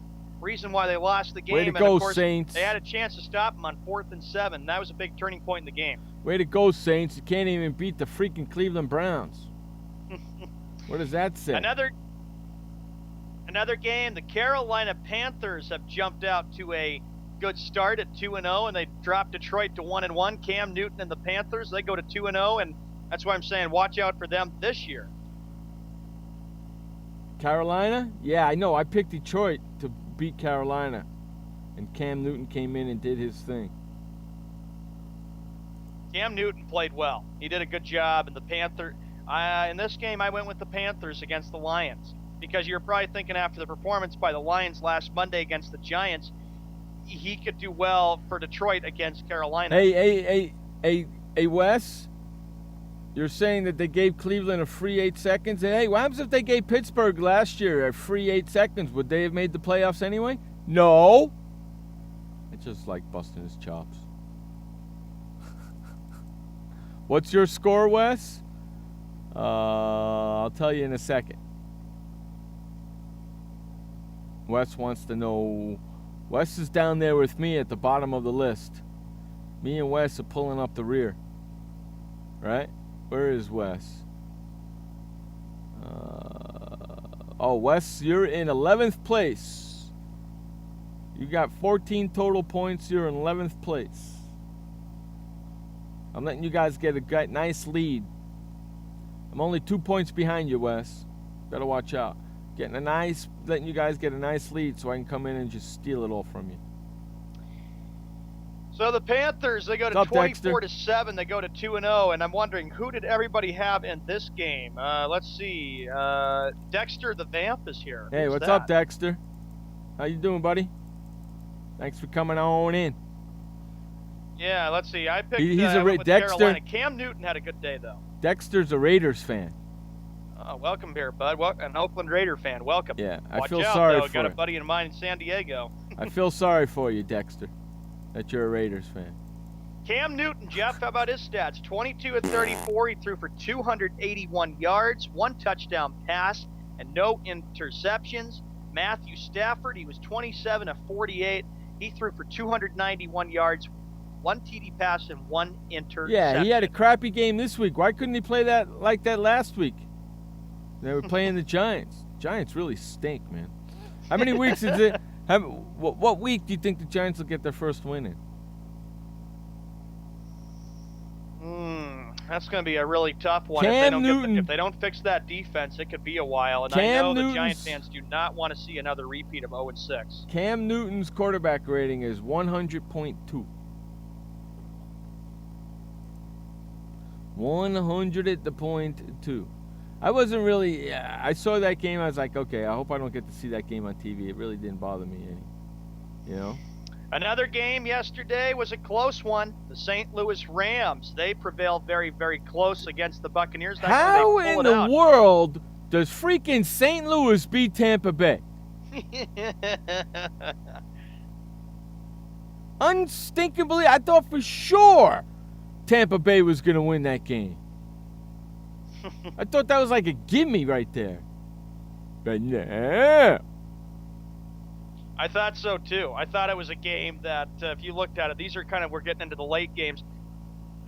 reason why they lost the game. Way to and go, of course, Saints. They had a chance to stop them on 4th and 7. That was a big turning point in the game. Way to go, Saints. You can't even beat the freaking Cleveland Browns. What does that say? Another game, the Carolina Panthers have jumped out to a good start at 2-0, and they dropped Detroit to 1-1. Cam Newton and the Panthers, they go to 2-0, and that's why I'm saying watch out for them this year. Carolina? Yeah, I know. I picked Detroit to beat Carolina, and Cam Newton came in and did his thing. Cam Newton played well. He did a good job, and the Panthers. In this game, I went with the Panthers against the Lions because you're probably thinking after the performance by the Lions last Monday against the Giants, he could do well for Detroit against Carolina. Hey, Wes, you're saying that they gave Cleveland a free 8 seconds? Hey, what happens if they gave Pittsburgh last year a free 8 seconds? Would they have made the playoffs anyway? No. It's just like busting his chops. What's your score, Wes? I'll tell you in a second. Wes wants to know. Wes is down there with me at the bottom of the list. Me and Wes are pulling up the rear. Right? Where is Wes? Wes, you're in 11th place. You got 14 total points. You're in 11th place. I'm letting you guys get a nice lead. I'm only 2 points behind you, Wes. Better watch out. Letting you guys get a nice lead so I can come in and just steal it all from you. So the Panthers, they go to 24-7. They go to 2-0, and I'm wondering who did everybody have in this game? Let's see. Dexter the Vamp is here. Hey, what's up, Dexter? How you doing, buddy? Thanks for coming on in. Yeah, let's see. I picked with Dexter. Carolina. Cam Newton had a good day, though. Dexter's a Raiders fan. Welcome here, bud. An Oakland Raider fan. Welcome. Yeah, I Watch feel out, sorry though. for Got a you. buddy of mine in San Diego. I feel sorry for you, Dexter, that you're a Raiders fan. Cam Newton, Jeff, how about his stats? 22 of 34. He threw for 281 yards, 1 touchdown pass, and no interceptions. Matthew Stafford, he was 27 of 48. He threw for 291 yards, 1 TD pass, and 1 interception. Yeah, he had a crappy game this week. Why couldn't he play that like that last week? They were playing the Giants. Giants really stink, man. How many weeks is it? What week do you think the Giants will get their first win in? That's going to be a really tough one. If they don't fix that defense, it could be a while. And I know the Giant fans do not want to see another repeat of 0-6. Cam Newton's quarterback rating is 100.2. 100.2. I wasn't really. I saw that game. I was like, okay, I hope I don't get to see that game on TV. It really didn't bother me any. You know. Another game yesterday was a close one. The St. Louis Rams. They prevailed very, very close against the Buccaneers. How in the world does freaking St. Louis beat Tampa Bay? Unstinkably, I thought for sure Tampa Bay was going to win that game. I thought that was like a gimme right there. But yeah. I thought so, too. I thought it was a game that, if you looked at it, we're getting into the late games.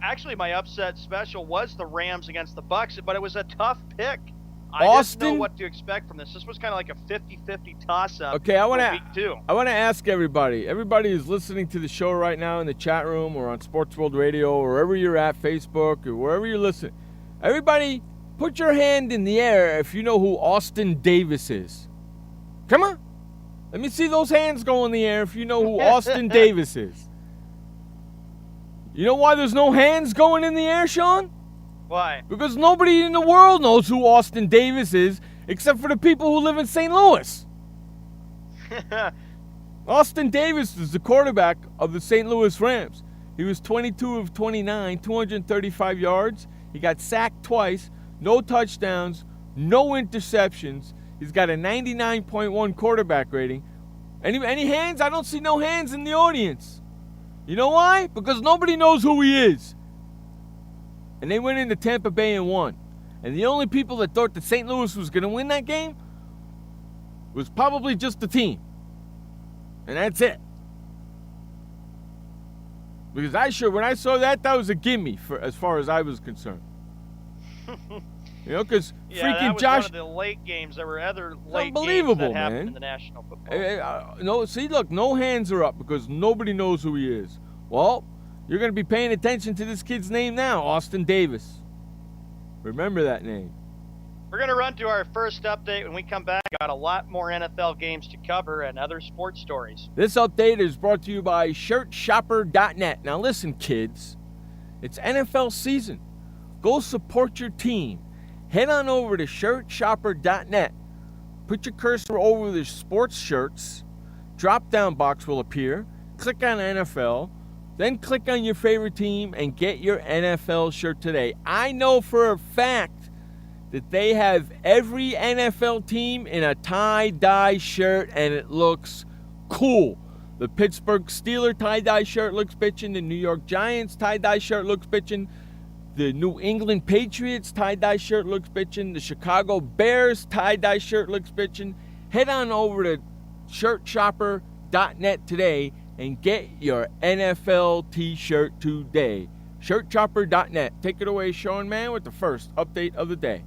Actually, my upset special was the Rams against the Bucs, but it was a tough pick. I didn't know what to expect from this. This was kind of like a 50-50 toss-up. Okay, I want to ask everybody who's listening to the show right now in the chat room or on SportsWorldRadio or wherever you're at, Facebook or wherever you're listening, everybody put your hand in the air if you know who Austin Davis is. Come on. Let me see those hands go in the air if you know who Austin Davis is. You know why there's no hands going in the air, Sean? Why? Because nobody in the world knows who Austin Davis is except for the people who live in St. Louis. Austin Davis is the quarterback of the St. Louis Rams. He was 22 of 29, 235 yards. He got sacked twice, no touchdowns, no interceptions. He's got a 99.1 quarterback rating. Any hands? I don't see no hands in the audience. You know why? Because nobody knows who he is. And they went into Tampa Bay and won. And the only people that thought that St. Louis was going to win that game was probably just the team. And that's it. Because when I saw that was a gimme for as far as I was concerned. Because that was Josh. one of the late games. There were other late unbelievable, games that happened man. in the National Football League. No, see, look, no hands are up because nobody knows who he is. Well, you're going to be paying attention to this kid's name now, Austin Davis. Remember that name. We're going to run to our first update. When we come back, got a lot more NFL games to cover and other sports stories. This update is brought to you by ShirtShopper.net. Now listen, kids. It's NFL season. Go support your team. Head on over to ShirtShopper.net. Put your cursor over the sports shirts. Drop-down box will appear. Click on NFL. Then click on your favorite team and get your NFL shirt today. I know for a fact that they have every NFL team in a tie-dye shirt, and it looks cool. The Pittsburgh Steelers tie-dye shirt looks bitchin'. The New York Giants tie-dye shirt looks bitchin'. The New England Patriots tie-dye shirt looks bitchin'. The Chicago Bears tie-dye shirt looks bitchin'. Head on over to shirtshopper.net today and get your NFL t-shirt today. Shirtshopper.net. Take it away, Sean Mann, with the first update of the day.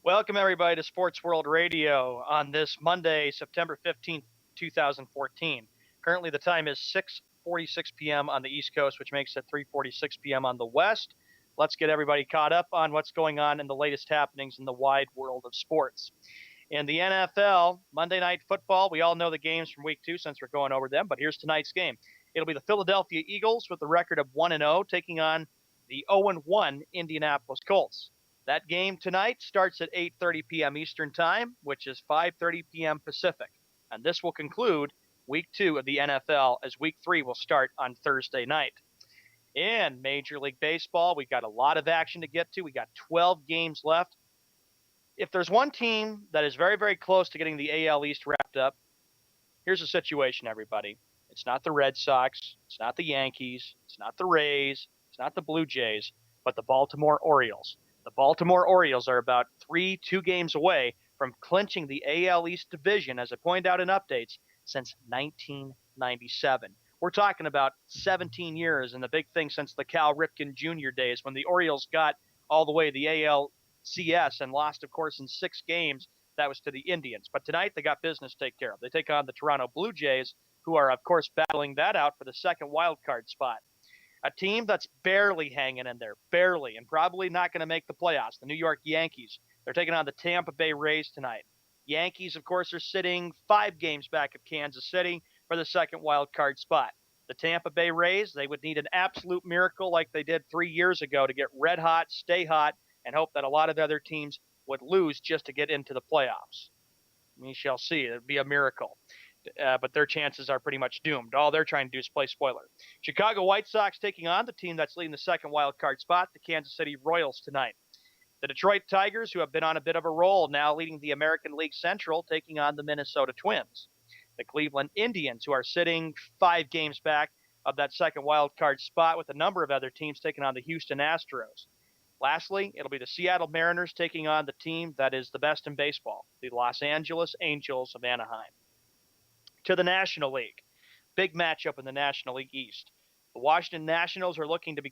Welcome, everybody, to Sports World Radio on this Monday, September 15th, 2014. Currently, the time is 6:46 p.m. on the East Coast, which makes it 3:46 p.m. on the West. Let's get everybody caught up on what's going on in the latest happenings in the wide world of sports. In the NFL, Monday Night Football, we all know the games from Week 2 since we're going over them, but here's tonight's game. It'll be the Philadelphia Eagles with a record of 1-0 taking on the 0-1 Indianapolis Colts. That game tonight starts at 8:30 p.m. Eastern Time, which is 5:30 p.m. Pacific. And this will conclude Week 2 of the NFL, as Week 3 will start on Thursday night. In Major League Baseball, we got a lot of action to get to. We got 12 games left. If there's one team that is very, very close to getting the AL East wrapped up, here's the situation, everybody. It's not the Red Sox. It's not the Yankees. It's not the Rays. It's not the Blue Jays, but the Baltimore Orioles. The Baltimore Orioles are about 2 games away from clinching the AL East division, as I pointed out in updates, since 1997. We're talking about 17 years, and the big thing since the Cal Ripken Jr. days when the Orioles got all the way to the ALCS and lost, of course, in 6 games. That was to the Indians. But tonight they got business to take care of. They take on the Toronto Blue Jays, who are, of course, battling that out for the second wild card spot. A team that's barely hanging in there, barely, and probably not going to make the playoffs, the New York Yankees. They're taking on the Tampa Bay Rays tonight. Yankees, of course, are sitting 5 games back of Kansas City for the second wild card spot. The Tampa Bay Rays, they would need an absolute miracle like they did 3 years ago to get red hot, stay hot, and hope that a lot of other teams would lose just to get into the playoffs. We shall see. It would be a miracle. But their chances are pretty much doomed. All they're trying to do is play spoiler. Chicago White Sox taking on the team that's leading the second wild card spot, the Kansas City Royals tonight. The Detroit Tigers, who have been on a bit of a roll, now leading the American League Central, taking on the Minnesota Twins. The Cleveland Indians, who are sitting 5 games back of that second wild card spot with a number of other teams taking on the Houston Astros. Lastly, it'll be the Seattle Mariners taking on the team that is the best in baseball, the Los Angeles Angels of Anaheim. To the National League. Big matchup in the National League East. The Washington Nationals are looking to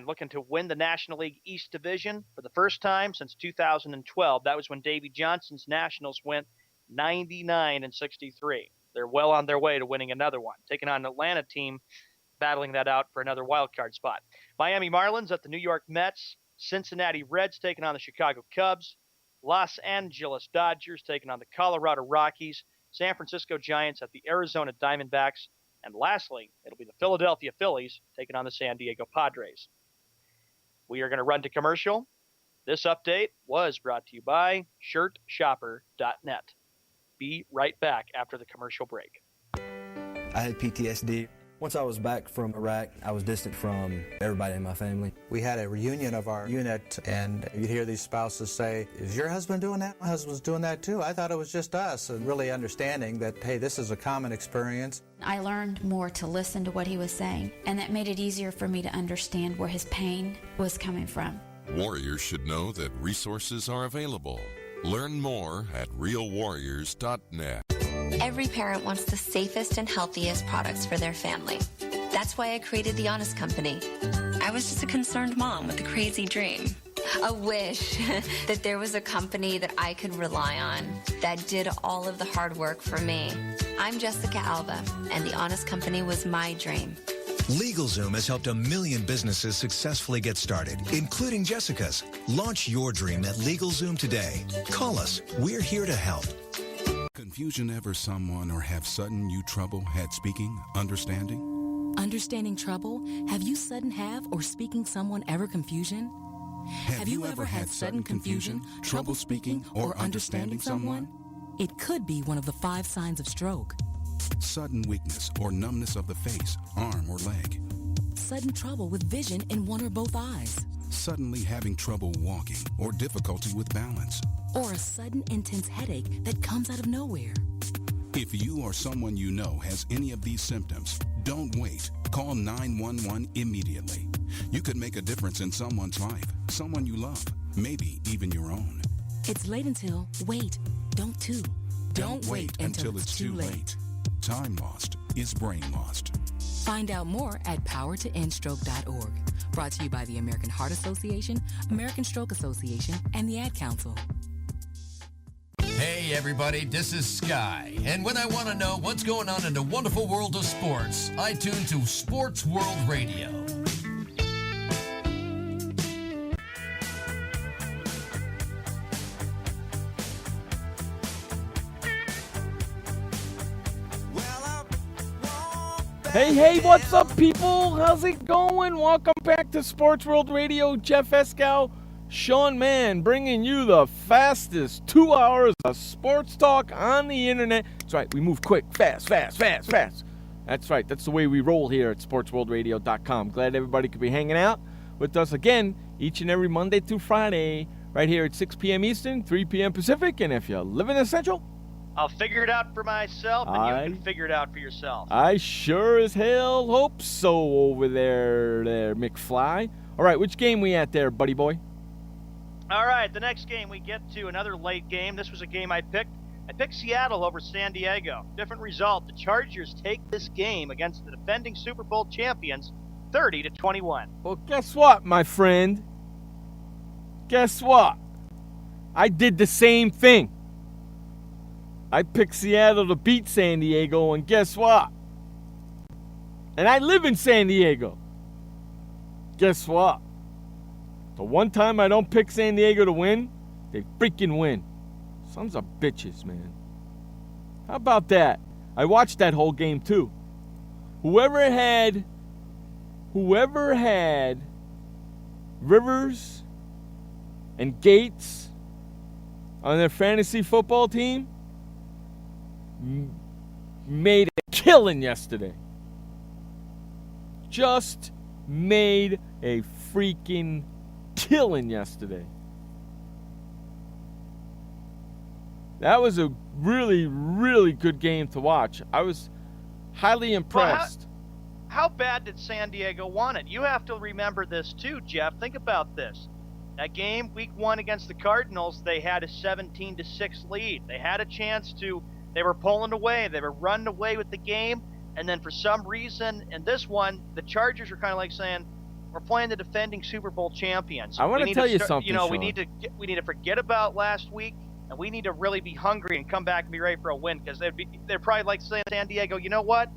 looking to win the National League East Division for the first time since 2012. That was when Davey Johnson's Nationals went 99-63. They're well on their way to winning another one, taking on an Atlanta team battling that out for another wild card spot. Miami Marlins at the New York Mets. Cincinnati Reds taking on the Chicago Cubs. Los Angeles Dodgers taking on the Colorado Rockies, San Francisco Giants at the Arizona Diamondbacks, and lastly, it'll be the Philadelphia Phillies taking on the San Diego Padres. We are going to run to commercial. This update was brought to you by ShirtShopper.net. be right back after the commercial break. I had PTSD. Once I was back from Iraq, I was distant from everybody in my family. We had a reunion of our unit, and you'd hear these spouses say, "Is your husband doing that? My husband's doing that too. I thought it was just us." And really understanding that, hey, this is a common experience. I learned more to listen to what he was saying, and that made it easier for me to understand where his pain was coming from. Warriors should know that resources are available. Learn more at realwarriors.net. Every parent wants the safest and healthiest products for their family. That's why I created The Honest Company. I was just a concerned mom with a crazy dream. A wish that there was a company that I could rely on that did all of the hard work for me. I'm Jessica Alba, and The Honest Company was my dream. LegalZoom has helped 1 million businesses successfully get started, including Jessica's. Launch your dream at LegalZoom today. Call us. We're here to help. Confusion ever someone or have sudden you trouble had speaking, understanding? Understanding trouble? Have you sudden have or speaking someone ever confusion? Have you ever had sudden confusion, trouble speaking, or understanding someone? It could be one of the 5 signs of stroke. Sudden weakness or numbness of the face, arm, or leg. Sudden trouble with vision in one or both eyes. Suddenly having trouble walking or difficulty with balance. Or a sudden intense headache that comes out of nowhere. If you or someone you know has any of these symptoms, don't wait. Call 911 immediately. You could make a difference in someone's life, someone you love, maybe even your own. It's late until, wait, don't too. Don't wait until it's too late. Time lost is brain lost. Find out more at powertoendstroke.org. Brought to you by the American Heart Association, American Stroke Association, and the Ad Council. Hey everybody, this is Sky, and when I want to know what's going on in the wonderful world of sports, I tune to Sports World Radio. Hey, what's up, people? How's it going? Welcome back to Sports World Radio. Jeff Escow, Sean Mann, bringing you the fastest 2 hours of sports talk on the internet. That's right, we move quick, fast. That's right, that's the way we roll here at SportsWorldRadio.com. Glad everybody could be hanging out with us again each and every Monday through Friday, right here at 6 p.m. Eastern, 3 p.m. Pacific. And if you live in the Central, I'll figure it out for myself, and you can figure it out for yourself. I sure as hell hope so over there, McFly. All right, which game we at there, buddy boy? All right, the next game we get to, another late game. This was a game I picked. I picked Seattle over San Diego. Different result. The Chargers take this game against the defending Super Bowl champions, 30-21. Well, guess what, my friend? Guess what? I did the same thing. I picked Seattle to beat San Diego, and guess what? And I live in San Diego. Guess what? The one time I don't pick San Diego to win, they freaking win. Sons of bitches, man. How about that? I watched that whole game, too. Whoever had Rivers and Gates on their fantasy football team made a killing yesterday. Just made a freaking killing yesterday. That was a really, really good game to watch. I was highly impressed. Well, how bad did San Diego want it? You have to remember this too, Jeff. Think about this. That game, week 1 against the Cardinals, they had a 17-6 lead. They had a chance to. They were pulling away. They were running away with the game. And then for some reason, in this one, the Chargers were kind of like saying, we're playing the defending Super Bowl champions. I want to tell you something, Sean. We need to forget about last week, and we need to really be hungry and come back and be ready for a win, because they're probably like saying, San Diego, you know what?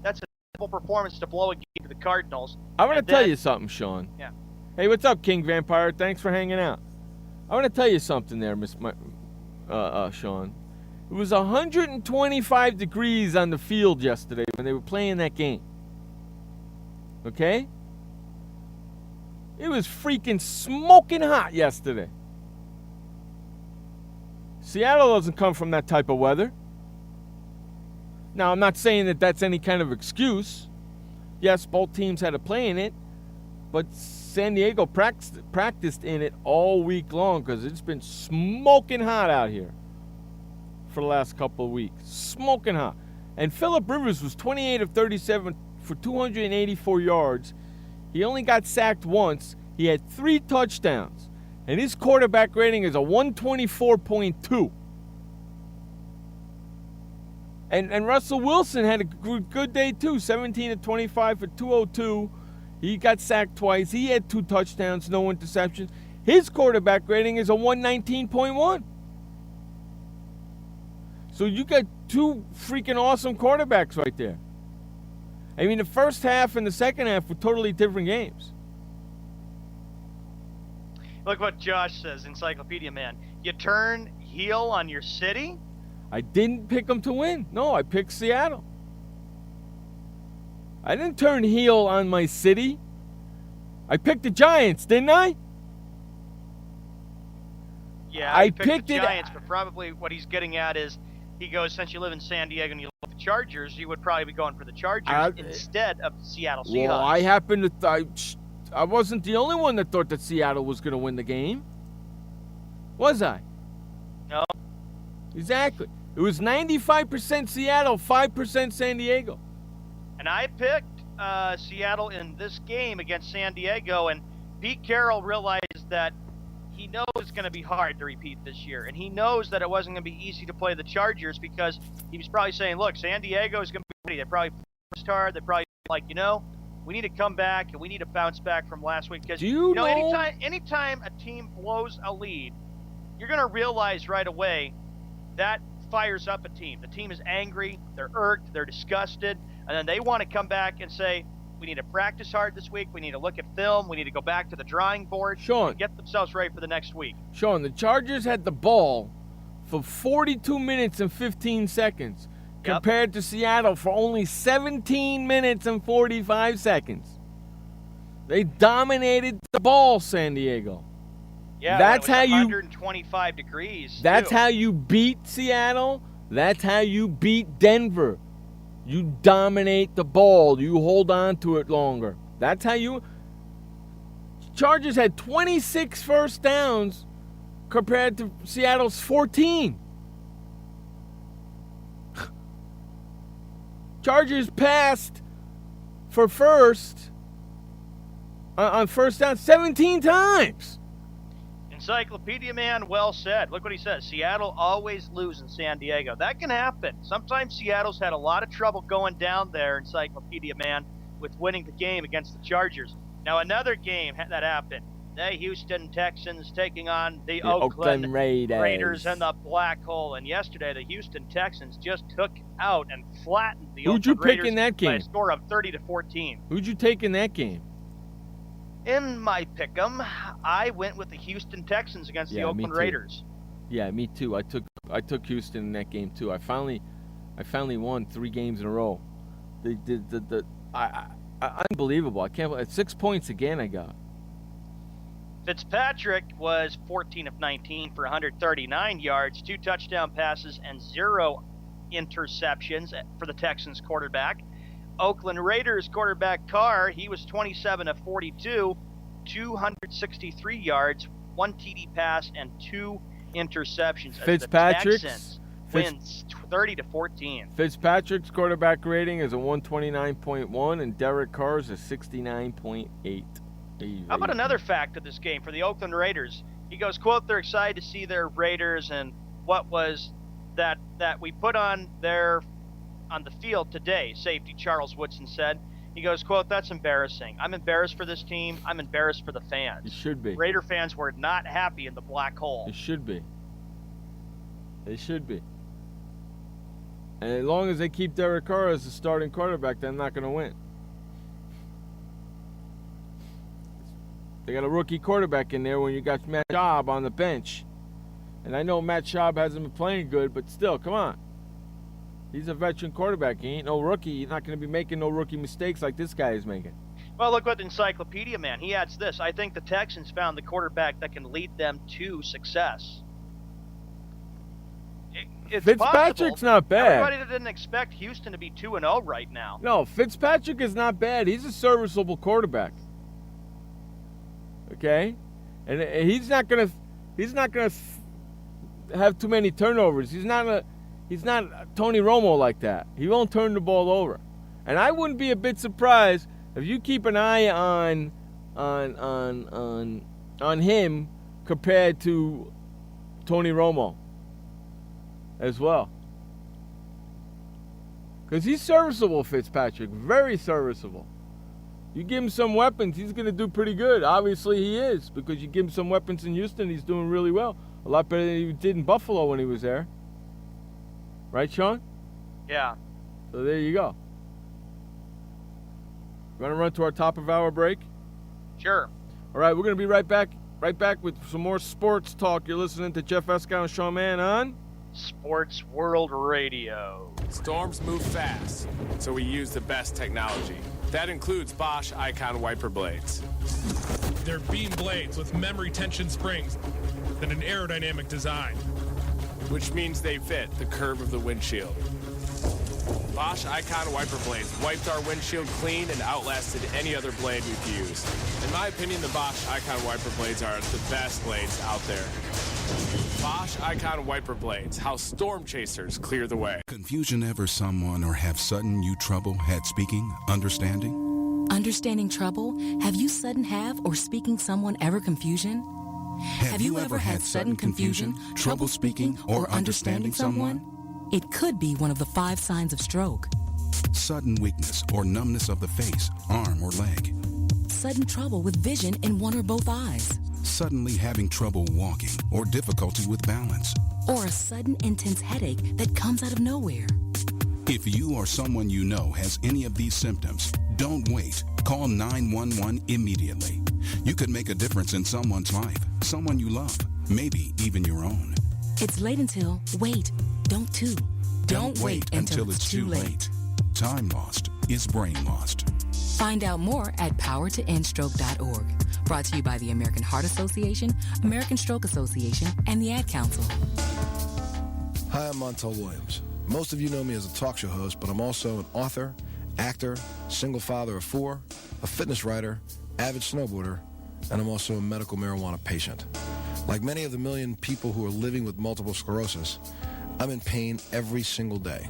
That's a terrible performance to blow a game to the Cardinals. I want to tell you something, Sean. Yeah. Hey, what's up, King Vampire? Thanks for hanging out. I want to tell you something there, Sean. It was 125 degrees on the field yesterday when they were playing that game. Okay? It was freaking smoking hot yesterday. Seattle doesn't come from that type of weather. Now, I'm not saying that that's any kind of excuse. Yes, both teams had to play in it, but San Diego practiced in it all week long because it's been smoking hot out here for the last couple of weeks. Smoking hot. And Phillip Rivers was 28 of 37 for 284 yards. He only got sacked once. He had 3 touchdowns. And his quarterback rating is a 124.2. And Russell Wilson had a good day too, 17 of 25 for 202. He got sacked twice. He had 2 touchdowns, no interceptions. His quarterback rating is a 119.1. So you got 2 freaking awesome quarterbacks right there. I mean, the first half and the second half were totally different games. Look what Josh says, Encyclopedia Man. You turn heel on your city? I didn't pick them to win. No, I picked Seattle. I didn't turn heel on my city. I picked the Giants, didn't I? Yeah, I picked the Giants, but probably what he's getting at is he goes, since you live in San Diego and you love the Chargers, you would probably be going for the Chargers instead of the Seattle Seahawks. Well, I happen to I wasn't the only one that thought that Seattle was going to win the game. Was I? No. Exactly. It was 95% Seattle, 5% San Diego. And I picked Seattle in this game against San Diego, and Pete Carroll realized that he knows it's going to be hard to repeat this year, and he knows that it wasn't going to be easy to play the Chargers because he was probably saying, look, San Diego is going to be ready. They probably pushed hard. They probably like, we need to come back and we need to bounce back from last week because anytime a team blows a lead, you're going to realize right away that fires up a team. The team is angry, they're irked, they're disgusted, and then they want to come back and say, we need to practice hard this week, we need to look at film, we need to go back to the drawing board, and get themselves ready for the next week. Sean, the Chargers had the ball for 42 minutes and 15 seconds compared to Seattle for only 17 minutes and 45 seconds. They dominated the ball, San Diego. Yeah, that's it was how 125 degrees. That's how you beat Seattle. That's how you beat Denver. You dominate the ball. You hold on to it longer. That's how you. Chargers had 26 first downs compared to Seattle's 14. Chargers passed for first on first down 17 times. Encyclopedia Man, well said. Look what he says. Seattle always loses in San Diego. That can happen. Sometimes Seattle's had a lot of trouble going down there, Encyclopedia Man, with winning the game against the Chargers. Now, another game that happened. The Houston Texans taking on the Oakland Raiders and the Black Hole. And yesterday, the Houston Texans just took out and flattened the Oakland Raiders. Who'd you pick in that game? By a score of 30-14. Who'd you take in that game? In my pick'em, I went with the Houston Texans against the Oakland Raiders. Yeah, me too. I took Houston in that game too. I finally won 3 games in a row. Unbelievable. I can't believe 6 points again I got. Fitzpatrick was 14 of 19 for 139 yards, 2 touchdown passes, and 0 interceptions for the Texans quarterback. Oakland Raiders quarterback Carr, he was 27 of 42, 263 yards, 1 TD pass, and 2 interceptions. Fitzpatrick wins 30-14. Fitzpatrick's quarterback rating is a 129.1, and Derek Carr's a 69.8. How about another fact of this game for the Oakland Raiders? He goes, quote, they're excited to see their Raiders and what was that we put on the field today, safety Charles Woodson said. He goes, quote, that's embarrassing. I'm embarrassed for this team. I'm embarrassed for the fans. It should be. Raider fans were not happy in the Black Hole. It should be. They should be. And as long as they keep Derek Carr as the starting quarterback, they're not going to win. They got a rookie quarterback in there when you got Matt Schaub on the bench. And I know Matt Schaub hasn't been playing good, but still, come on. He's a veteran quarterback. He ain't no rookie. He's not going to be making no rookie mistakes like this guy is making. Well, look what the Encyclopedia Man. He adds this. I think the Texans found the quarterback that can lead them to success. It's Fitzpatrick's possible. not bad. Everybody that didn't expect Houston to be 2-0 right now. No, Fitzpatrick is not bad. He's a serviceable quarterback. Okay, and he's not gonna have too many turnovers. He's not Tony Romo like that. He won't turn the ball over. And I wouldn't be a bit surprised if you keep an eye on him compared to Tony Romo as well. Because he's serviceable, Fitzpatrick. Very serviceable. You give him some weapons, he's going to do pretty good. Obviously, he is. Because you give him some weapons in Houston, he's doing really well. A lot better than he did in Buffalo when he was there. Right, Sean? Yeah. So there you go. You want to run to our top of hour break? Sure. All right, we're going to be right back with some more sports talk. You're listening to Jeff Escow and Sean Mann on Sports World Radio. Storms move fast, so we use the best technology. That includes Bosch Icon wiper blades. They're beam blades with memory tension springs and an aerodynamic design, which means they fit the curve of the windshield. Bosch Icon wiper blades wiped our windshield clean and outlasted any other blade we've used. In my opinion, the Bosch Icon wiper blades are the best blades out there. Bosch Icon wiper blades, how storm chasers clear the way. Confusion ever someone or have sudden you trouble had speaking, understanding? Understanding trouble? Have you sudden have or speaking someone ever confusion? Have you ever had sudden confusion, trouble speaking, or understanding someone? It could be one of the 5 signs of stroke. Sudden weakness or numbness of the face, arm, or leg. Sudden trouble with vision in one or both eyes. Suddenly having trouble walking or difficulty with balance. Or a sudden intense headache that comes out of nowhere. If you or someone you know has any of these symptoms, don't wait. Call 911 immediately. You could make a difference in someone's life, someone you love, maybe even your own. It's late until, wait, don't too. Don't wait until it's too late. Time lost is brain lost. Find out more at powertoendstroke.org. Brought to you by the American Heart Association, American Stroke Association, and the Ad Council. Hi, I'm Montel Williams. Most of you know me as a talk show host, but I'm also an author, actor, single father of 4, a fitness writer, avid snowboarder, and I'm also a medical marijuana patient. Like many of the million people who are living with multiple sclerosis, I'm in pain every single day.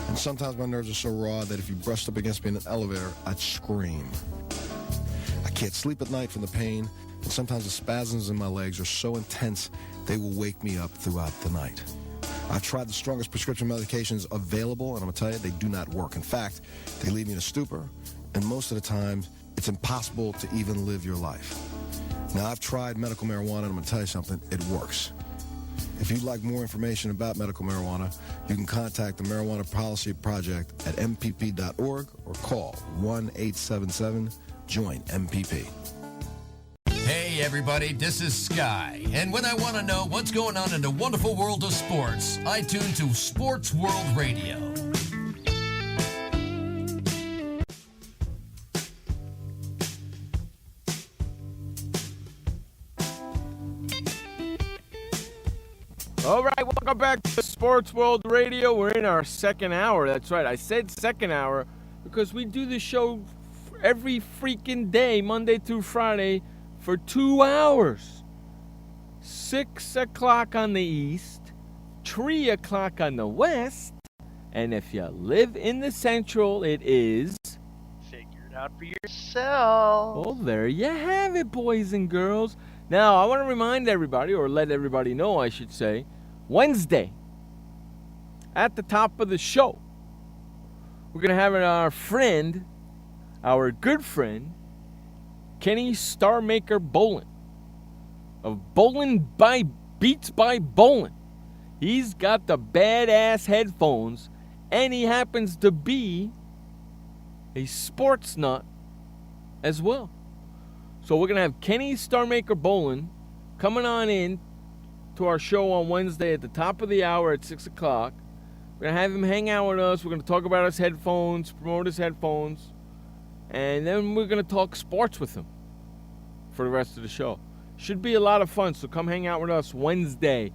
And sometimes my nerves are so raw that if you brushed up against me in an elevator, I'd scream. I can't sleep at night from the pain, and sometimes the spasms in my legs are so intense they will wake me up throughout the night. I've tried the strongest prescription medications available, and I'm going to tell you, they do not work. In fact, they leave me in a stupor, and most of the time, it's impossible to even live your life. Now, I've tried medical marijuana, and I'm going to tell you something, it works. If you'd like more information about medical marijuana, you can contact the Marijuana Policy Project at mpp.org or call 1-877-JOIN-MPP. Hey everybody, this is Sky, and when I want to know what's going on in the wonderful world of sports, I tune to Sports World Radio. All right, welcome back to Sports World Radio. We're in our second hour. That's right, I said second hour because we do the show every freaking day, Monday through Friday, for 2 hours. 6 o'clock on the east, 3 o'clock on the west, and if you live in the central, it is... Figure it out for yourself. Well, there you have it, boys and girls. Now, I want to remind everybody, or let everybody know, I should say, Wednesday, at the top of the show, we're going to have our friend, our good friend, Kenny Starmaker Bolin of Bolin by Beats by Bolin. He's got the badass headphones, and he happens to be a sports nut as well. So we're going to have Kenny Starmaker Bolin coming on in to our show on Wednesday at the top of the hour at 6 o'clock. We're going to have him hang out with us. We're going to talk about his headphones, promote his headphones, and then we're going to talk sports with him for the rest of the show. Should be a lot of fun, so come hang out with us Wednesday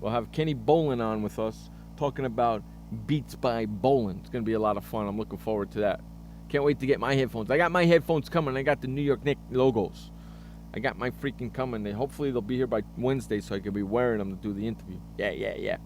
We'll have Kenny Bolin on with us talking about Beats by Bolin. It's going to be a lot of fun. I'm looking forward to that. Can't wait to get my headphones. I got my headphones coming. I got the New York Knicks logos. I got my freaking coming. Hopefully they'll be here by Wednesday so I can be wearing them to do the interview. Yeah.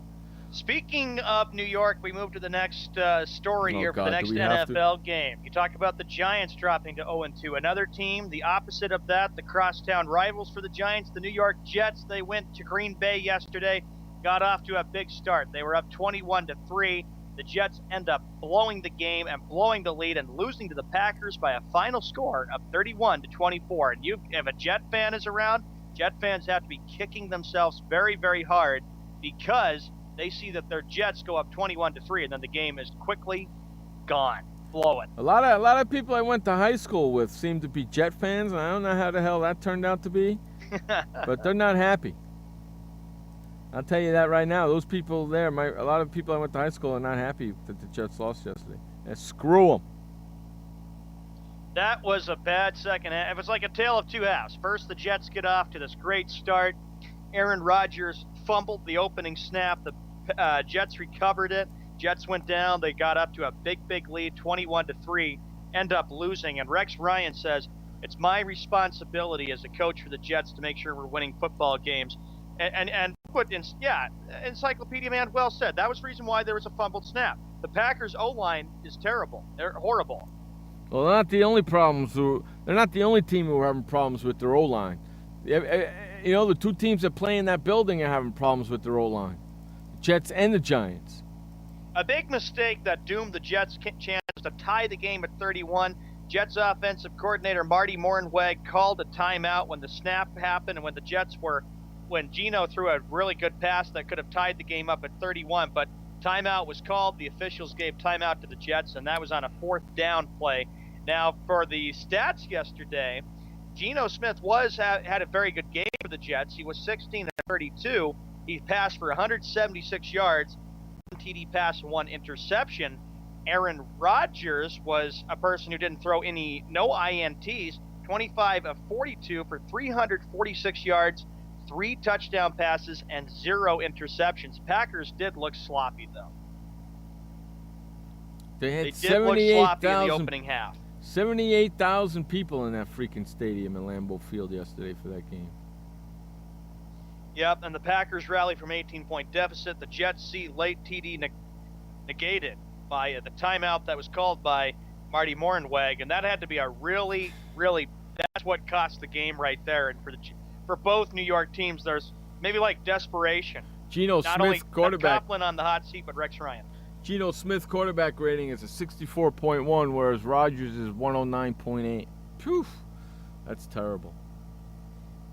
Speaking of New York, we move to the next story here for the next NFL game. You talk about the Giants dropping to 0-2. Another team, the opposite of that, the crosstown rivals for the Giants, the New York Jets. They went to Green Bay yesterday, got off to a big start. They were up 21-3. The Jets end up blowing the game and blowing the lead and losing to the Packers by a final score of 31-24. And if a Jet fan is around, Jet fans have to be kicking themselves very, very hard because they see that their Jets go up 21-3, and then the game is quickly gone, blowing. A lot of people I went to high school with seem to be Jet fans, and I don't know how the hell that turned out to be, but they're not happy. I'll tell you that right now. Those people there, a lot of people I went to high school are not happy that the Jets lost yesterday. And screw them. That was a bad second half. It was like a tale of two halves. First, the Jets get off to this great start. Aaron Rodgers fumbled the opening snap. The Jets recovered it. Jets went down. They got up to a big lead, 21-3, end up losing. And Rex Ryan says, it's my responsibility as a coach for the Jets to make sure we're winning football games. And put in, Encyclopedia Man well said. That was the reason why there was a fumbled snap. The Packers' O-line is terrible. They're horrible. Well, they're not the only problems. They're not the only team who are having problems with their O-line. You know, the two teams that play in that building are having problems with their O-line. The Jets and the Giants. A big mistake that doomed the Jets' chance to tie the game at 31. Jets offensive coordinator Marty Mornhinweg called a timeout when the snap happened and when Geno threw a really good pass that could have tied the game up at 31, but timeout was called. The officials gave timeout to the Jets, and that was on a 4th down play. Now, for the stats yesterday, Geno Smith had a very good game for the Jets. He was 16-32. He passed for 176 yards, 1 TD pass, 1 interception. Aaron Rodgers was a person who didn't throw no INTs, 25 of 42 for 346 yards, 3 touchdown passes, and 0 interceptions. Packers did look sloppy, though. They did look sloppy in the opening half. 78,000 people in that freaking stadium in Lambeau Field yesterday for that game. Yep, and the Packers rally from 18-point deficit. The Jets see late TD negated by the timeout that was called by Marty Mornhinweg, and that had to be a really, that's what cost the game right there. And for both New York teams, there's maybe like desperation. Geno Smith, quarterback. Not Coughlin on the hot seat, but Rex Ryan. Geno Smith quarterback rating is a 64.1, whereas Rodgers is 109.8. Phew, that's terrible.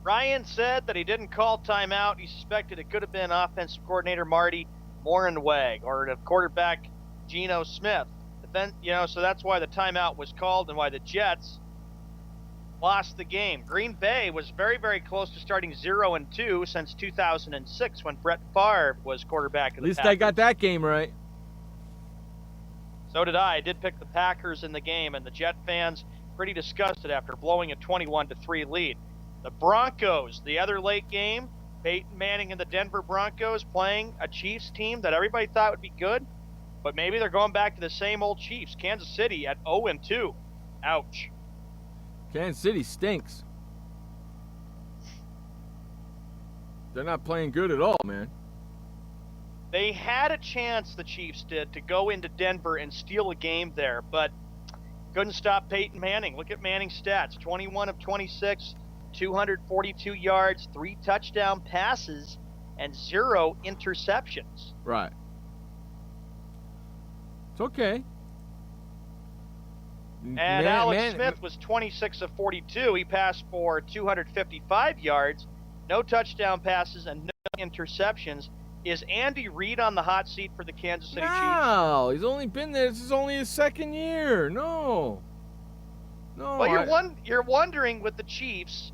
Ryan said that he didn't call timeout. He suspected it could have been offensive coordinator Marty Mornhinweg or the quarterback Geno Smith. But then, so that's why the timeout was called and why the Jets lost the game. Green Bay was very, very close to starting 0-2 since 2006 when Brett Favre was quarterback of the Packers. At least I got that game right. So did I. I did pick the Packers in the game, and the Jet fans pretty disgusted after blowing a 21-3 lead. The Broncos, the other late game, Peyton Manning and the Denver Broncos playing a Chiefs team that everybody thought would be good, but maybe they're going back to the same old Chiefs. Kansas City at 0-2. Ouch. Kansas City stinks. They're not playing good at all, man. They had a chance, the Chiefs did, to go into Denver and steal a game there, but couldn't stop Peyton Manning. Look at Manning's stats. 21 of 26, 242 yards, 3 touchdown passes, and 0 interceptions. Right. It's okay. And Alex Smith was 26 of 42. He passed for 255 yards, no touchdown passes, and no interceptions. Is Andy Reid on the hot seat for the Kansas City Chiefs? No, he's only been there. This is only his second year. No. Well, you're wondering with the Chiefs,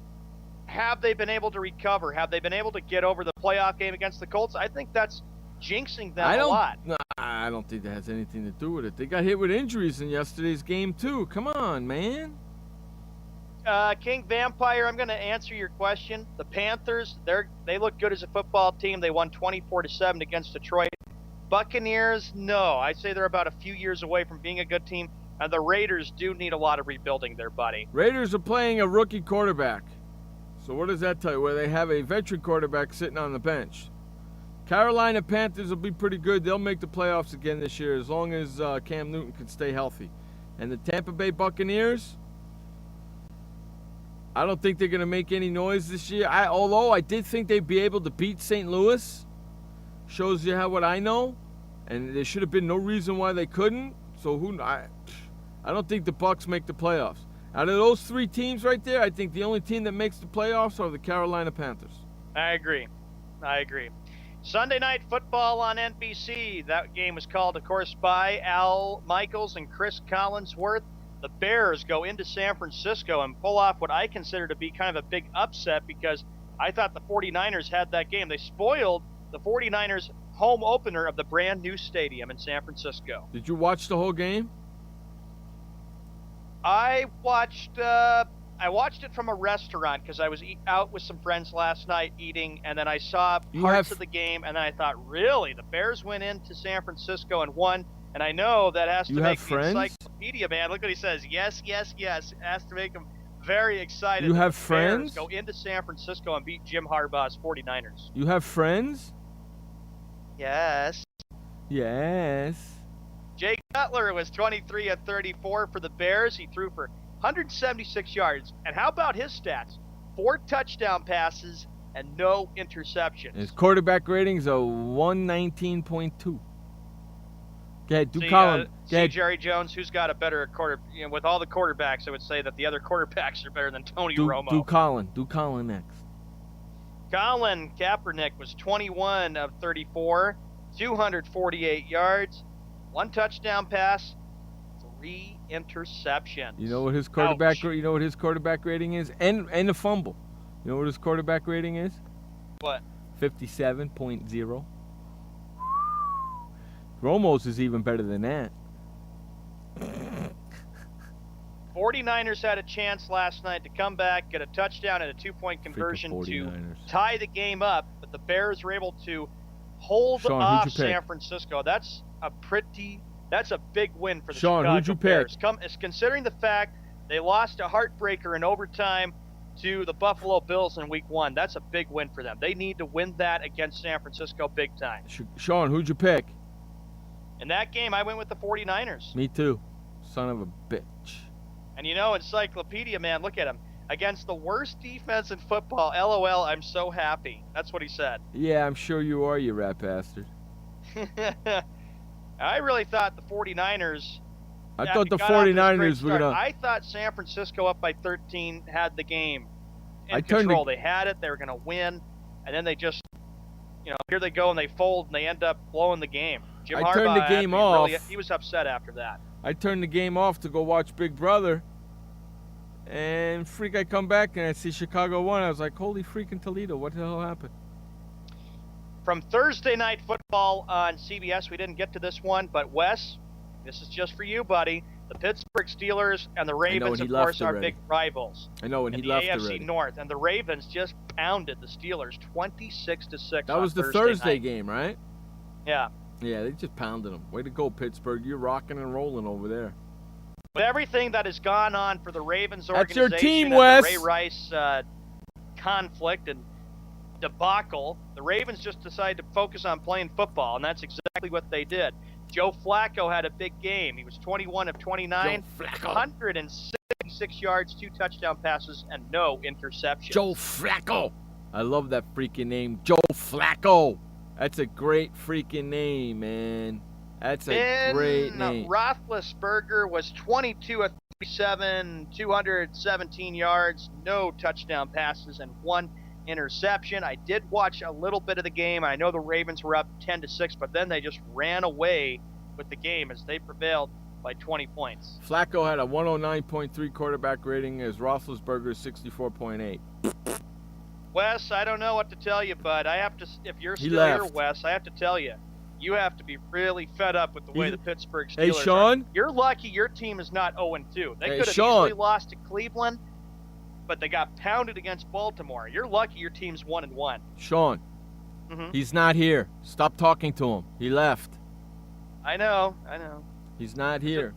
have they been able to recover? Have they been able to get over the playoff game against the Colts? I think that's jinxing them a lot. I don't think that has anything to do with it. They got hit with injuries in yesterday's game, too. Come on, man. King Vampire, I'm going to answer your question. The Panthers, they look good as a football team. They won 24-7 against Detroit. Buccaneers, no. I'd say they're about a few years away from being a good team. And the Raiders do need a lot of rebuilding there, buddy. Raiders are playing a rookie quarterback. So what does that tell you? Where they have a veteran quarterback sitting on the bench. Carolina Panthers will be pretty good. They'll make the playoffs again this year as long as Cam Newton can stay healthy. And the Tampa Bay Buccaneers, I don't think they're going to make any noise this year. Although I did think they'd be able to beat St. Louis. Shows you what I know. And there should have been no reason why they couldn't. So I don't think the Bucs make the playoffs. Out of those three teams right there, I think the only team that makes the playoffs are the Carolina Panthers. I agree. Sunday Night Football on NBC. That game was called, of course, by Al Michaels and Chris Collinsworth. The Bears go into San Francisco and pull off what I consider to be kind of a big upset because I thought the 49ers had that game. They spoiled the 49ers home opener of the brand new stadium in San Francisco. Did you watch the whole game? I watched it from a restaurant because I was out with some friends last night eating, and then I saw parts of the game, and then I thought, really, the Bears went into San Francisco and won, and I know that has to make the encyclopedia man. Look what he says. Yes, yes, yes. It has to make him very excited. You have the friends? Bears go into San Francisco and beat Jim Harbaugh's 49ers. You have friends? Yes. Yes. Jay Cutler was 23 of 34 for the Bears. He threw for 176 yards. And how about his stats? 4 touchdown passes and no interceptions. His quarterback rating's a 119.2. Go ahead, Colin. Jerry Jones, who's got a better quarter? With all the quarterbacks, I would say that the other quarterbacks are better than Tony Romo. Do Colin next. Colin Kaepernick was 21 of 34, 248 yards, 1 touchdown pass, 3 interceptions. You know what his quarterback? You know what his quarterback rating is, and a fumble. You know what his quarterback rating is? What? 57.0. Romo's is even better than that. 49ers had a chance last night to come back, get a touchdown and a 2-point conversion to tie the game up, but the Bears were able to hold off San Francisco. That's a big win for the Chicago Bears. Considering the fact they lost a heartbreaker in overtime to the Buffalo Bills in Week 1, that's a big win for them. They need to win that against San Francisco big time. Sean, who'd you pick? In that game, I went with the 49ers. Me too. Son of a bitch. And Encyclopedia man, look at him. Against the worst defense in football, LOL, I'm so happy. That's what he said. Yeah, I'm sure you are, you rat bastard. I really thought the 49ers... I thought the 49ers were going to... I thought San Francisco up by 13 had the game in control. They had it. They were going to win. And then they just, here they go and they fold and they end up blowing the game. Jim Harbaugh turned the game off. He was upset after that. I turned the game off to go watch Big Brother. And I come back and I see Chicago won. I was like, holy freaking Toledo, what the hell happened? From Thursday Night Football on CBS, we didn't get to this one, but Wes, this is just for you, buddy. The Pittsburgh Steelers and the Ravens, of course, are big rivals. I know, and he left already. already. The AFC North, and the Ravens just pounded the Steelers 26-6. That was the Thursday game, right? Yeah. Yeah, they just pounded them. Way to go, Pittsburgh. You're rocking and rolling over there. With everything that has gone on for the Ravens organization, that's your team, and Wes. the Ray Rice conflict and debacle, the Ravens just decided to focus on playing football, and that's exactly what they did. Joe Flacco had a big game. He was 21 of 29, 166 yards, 2 touchdown passes, and no interceptions. Joe Flacco. I love that freaking name, Joe Flacco. That's a great freaking name, man. That's a great name. Roethlisberger was 22 of 37, 217 yards, no touchdown passes, and 1 interception. I did watch a little bit of the game. I know the Ravens were up 10-6, but then they just ran away with the game as they prevailed by 20 points. Flacco had a 109.3 quarterback rating as Roethlisberger's 64.8. Wes, I don't know what to tell you, but I have to. If you're still here, Wes, I have to tell you, you have to be really fed up with the way the Pittsburgh Steelers Sean? are. You're lucky your team is not 0-2. They could have Sean. easily lost to Cleveland. but they got pounded against Baltimore. You're lucky your team's 1-1. Sean, he's not here. Stop talking to him. He left. I know. He's not here.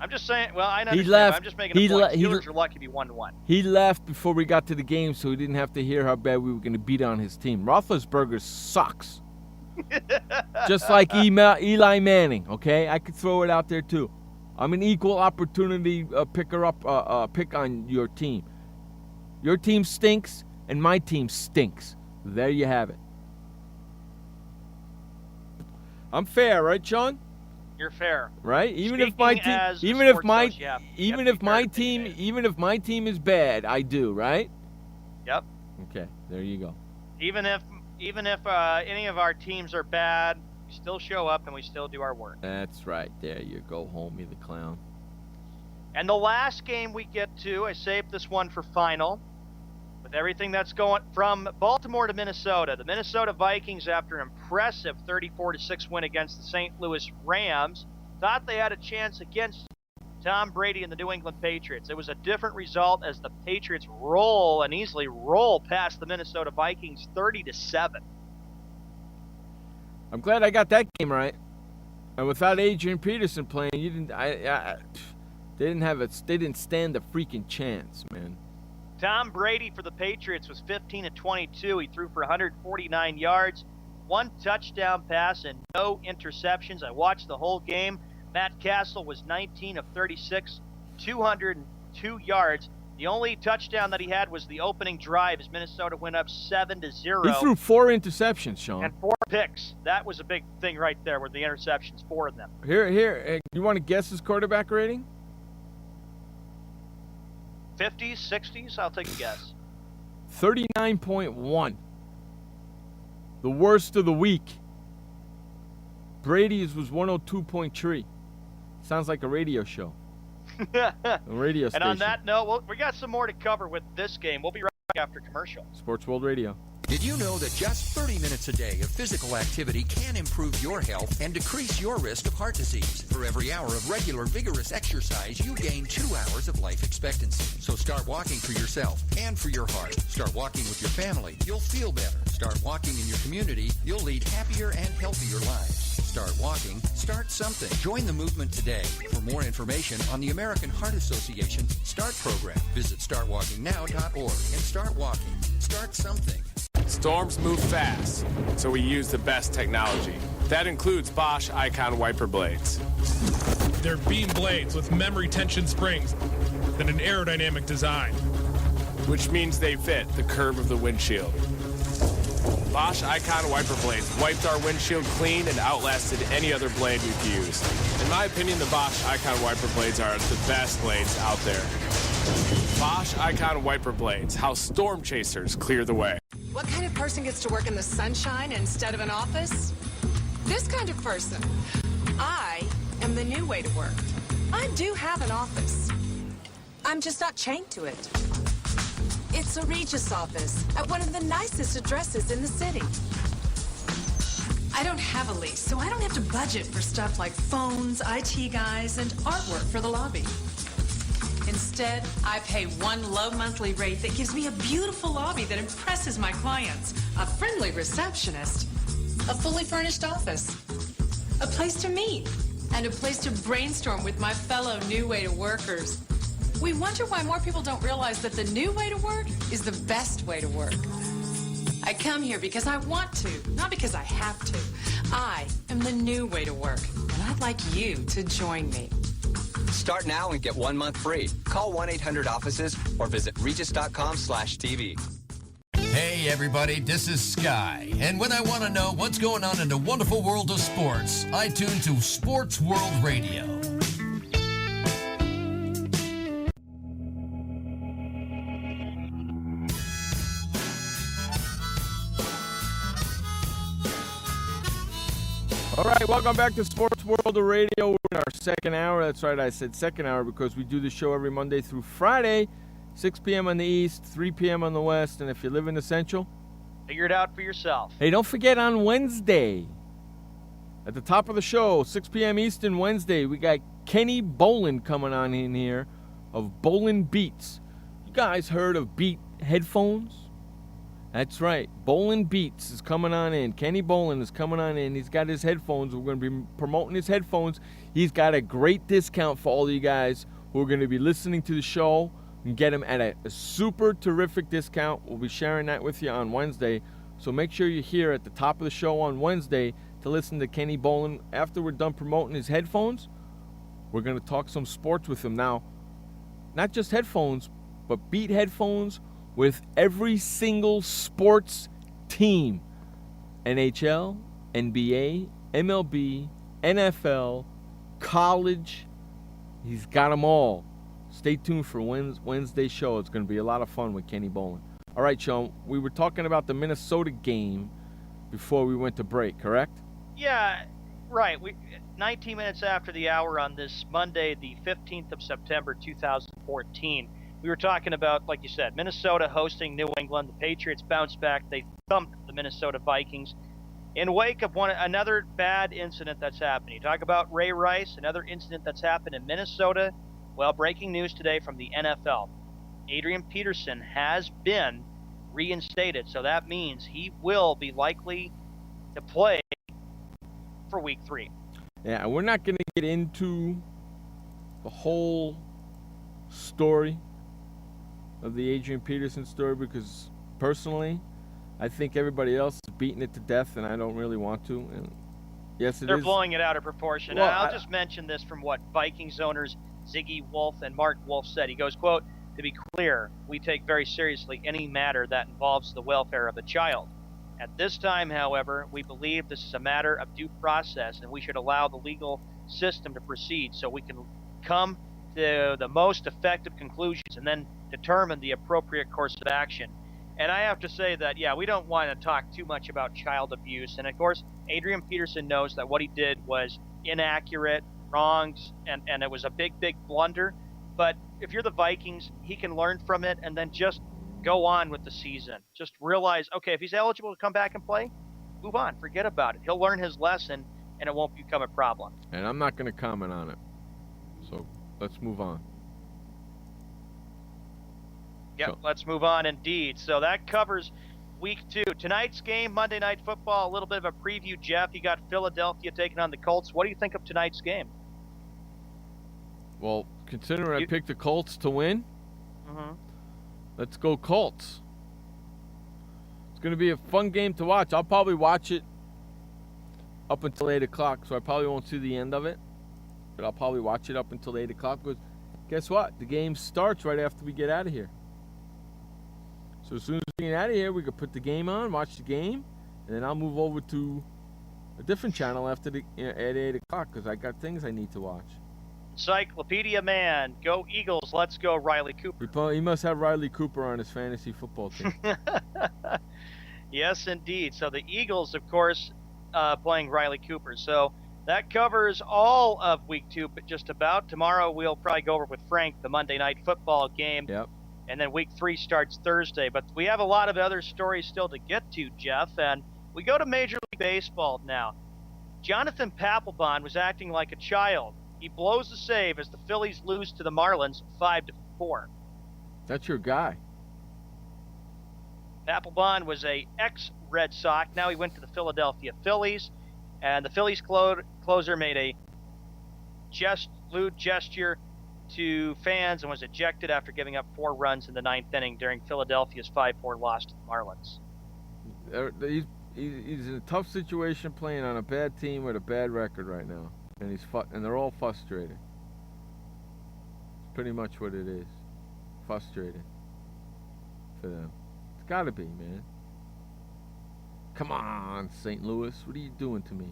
I'm just saying, well, I understand. He left. I'm just making a point. Steelers are lucky to be 1-1. He left before we got to the game, so he didn't have to hear how bad we were going to beat on his team. Roethlisberger sucks. Just like Eli Manning, okay? I could throw it out there, too. I'm an equal opportunity pick on your team. Your team stinks, and my team stinks. There you have it. I'm fair, right, Sean? You're fair. Right? Even if my team is bad, I do, right? Yep. Okay, there you go. Even if any of our teams are bad, we still show up and we still do our work. That's right. There you go, homie the clown. And the last game we get to, I saved this one for final. With everything that's going from Baltimore to Minnesota, the Minnesota Vikings, after an impressive 34-6 win against the St. Louis Rams, thought they had a chance against Tom Brady and the New England Patriots. It was a different result as the Patriots easily roll past the Minnesota Vikings 30-7. I'm glad I got that game right. And without Adrian Peterson playing, they didn't stand a freaking chance, man. Tom Brady for the Patriots was 15-22. He threw for 149 yards, 1 touchdown pass, and no interceptions. I watched the whole game. Matt Castle was 19 of 36, 202 yards. The only touchdown that he had was the opening drive as Minnesota went up 7-0. He threw 4 interceptions, Sean. And 4 picks. That was a big thing right there with the interceptions, 4 of them. Here. You want to guess his quarterback rating? 50s, 60s? I'll take a guess. 39.1. The worst of the week. Brady's was 102.3. Sounds like a radio show. A radio station. And on that note, we got some more to cover with this game. We'll be right back after commercial. Sports World Radio. Did you know that just 30 minutes a day of physical activity can improve your health and decrease your risk of heart disease? For every hour of regular, vigorous exercise, you gain 2 hours of life expectancy. So start walking for yourself and for your heart. Start walking with your family. You'll feel better. Start walking in your community. You'll lead happier and healthier lives. Start walking. Start something. Join the movement today. For more information on the American Heart Association START program, visit startwalkingnow.org and start walking. Start something. Storms move fast, so we use the best technology. That includes Bosch Icon wiper blades. They're beam blades with memory tension springs and an aerodynamic design, which means they fit the curve of the windshield. Bosch Icon wiper blades wiped our windshield clean and outlasted any other blade we've used. In my opinion, the Bosch Icon wiper blades are the best blades out there. Bosch Icon wiper blades, how storm chasers clear the way. What kind of person gets to work in the sunshine instead of an office? This kind of person. I am the new way to work. I do have an office. I'm just not chained to it. It's a Regis office at one of the nicest addresses in the city. I don't have a lease, so I don't have to budget for stuff like phones, IT guys, and artwork for the lobby. Instead, I pay one low monthly rate that gives me a beautiful lobby that impresses my clients, a friendly receptionist, a fully furnished office, a place to meet, and a place to brainstorm with my fellow new way to workers. We wonder why more people don't realize that the new way to work is the best way to work. I come here because I want to, not because I have to. I am the new way to work, and I'd like you to join me. Start now and get 1 month free. Call 1-800-OFFICES or visit regis.com/TV. Hey everybody, this is Sky. And when I want to know what's going on in the wonderful world of sports, I tune to Sports World Radio. All right, welcome back to Sports World Radio. We're in our second hour. That's right, I said second hour because we do the show every Monday through Friday, 6 p.m. on the East, 3 p.m. on the West. And if you live in the Central, figure it out for yourself. Hey, don't forget on Wednesday, at the top of the show, 6 p.m. Eastern Wednesday, we got Kenny Bolin coming on in here of Bolin Beats. guys heard of Beat headphones? That's right. Bolin Beats is coming on in. Kenny Bolin is coming on in. He's got his headphones. We're going to be promoting his headphones. He's got a great discount for all of you guys who are going to be listening to the show. You can get them at a super terrific discount. We'll be sharing that with you on Wednesday. So make sure you're here at the top of the show on Wednesday to listen to Kenny Bolin. After we're done promoting his headphones, we're going to talk some sports with him. Now, not just headphones, but Beat headphones with every single sports team. NHL, NBA, MLB, NFL, college. He's got them all. Stay tuned for Wednesday's show. It's going to be a lot of fun with Kenny Bolin. All right, Sean, we were talking about the Minnesota game before we went to break, correct? Yeah, right. 19 minutes after the hour on this Monday, the 15th of September, 2014, we were talking about, like you said, Minnesota hosting New England. The Patriots bounced back. They thumped the Minnesota Vikings. In wake of another bad incident that's happening. You talk about Ray Rice, another incident that's happened in Minnesota. Well, breaking news today from the NFL. Adrian Peterson has been reinstated, so that means he will be likely to play for Week 3. Yeah, we're not going to get into the whole story of the Adrian Peterson story because, personally, I think everybody else is beating it to death, and I don't really want to. And yes, They're blowing it out of proportion. Well, I'll just mention this from what Vikings owners Ziggy Wolf and Mark Wolf said. He goes, quote, "To be clear, we take very seriously any matter that involves the welfare of the child. At this time, however, we believe this is a matter of due process and we should allow the legal system to proceed so we can come to the most effective conclusions and then determine the appropriate course of action." And I have to say that, yeah, we don't want to talk too much about child abuse. And, of course, Adrian Peterson knows that what he did was inaccurate, wrongs, and it was a big, big blunder. But if you're the Vikings, he can learn from it and then just go on with the season. Just realize, okay, if he's eligible to come back and play, move on. Forget about it. He'll learn his lesson, and it won't become a problem. And I'm not going to comment on it. So let's move on. Yep, let's move on indeed. So that covers Week 2. Tonight's game, Monday Night Football, a little bit of a preview, Jeff. You got Philadelphia taking on the Colts. What do you think of tonight's game? Well, considering I picked the Colts to win, let's go Colts. It's going to be a fun game to watch. I'll probably watch it up until 8 o'clock, so I probably won't see the end of it. But I'll probably watch it up until 8 o'clock because guess what? The game starts right after we get out of here. So as soon as we get out of here, we can put the game on, watch the game, and then I'll move over to a different channel after at 8 o'clock because I got things I need to watch. Encyclopedia Man, go Eagles, let's go Riley Cooper. He must have Riley Cooper on his fantasy football team. Yes, indeed. So the Eagles, of course, playing Riley Cooper. So that covers all of Week 2, but just about. Tomorrow we'll probably go over with Frank the Monday Night Football game. Yep. And then Week 3 starts Thursday. But we have a lot of other stories still to get to, Jeff. And we go to Major League Baseball now. Jonathan Papelbon was acting like a child. He blows the save as the Phillies lose to the Marlins 5-4. That's your guy. Papelbon was a ex-Red Sox. Now he went to the Philadelphia Phillies. And the Phillies closer made a lewd gesture to fans and was ejected after giving up 4 runs in the 9th inning during Philadelphia's 5-4 loss to the Marlins. He's in a tough situation playing on a bad team with a bad record right now, and they're all frustrated. It's pretty much what it is. Frustrated for them. It's got to be, man. Come on, St. Louis. What are you doing to me?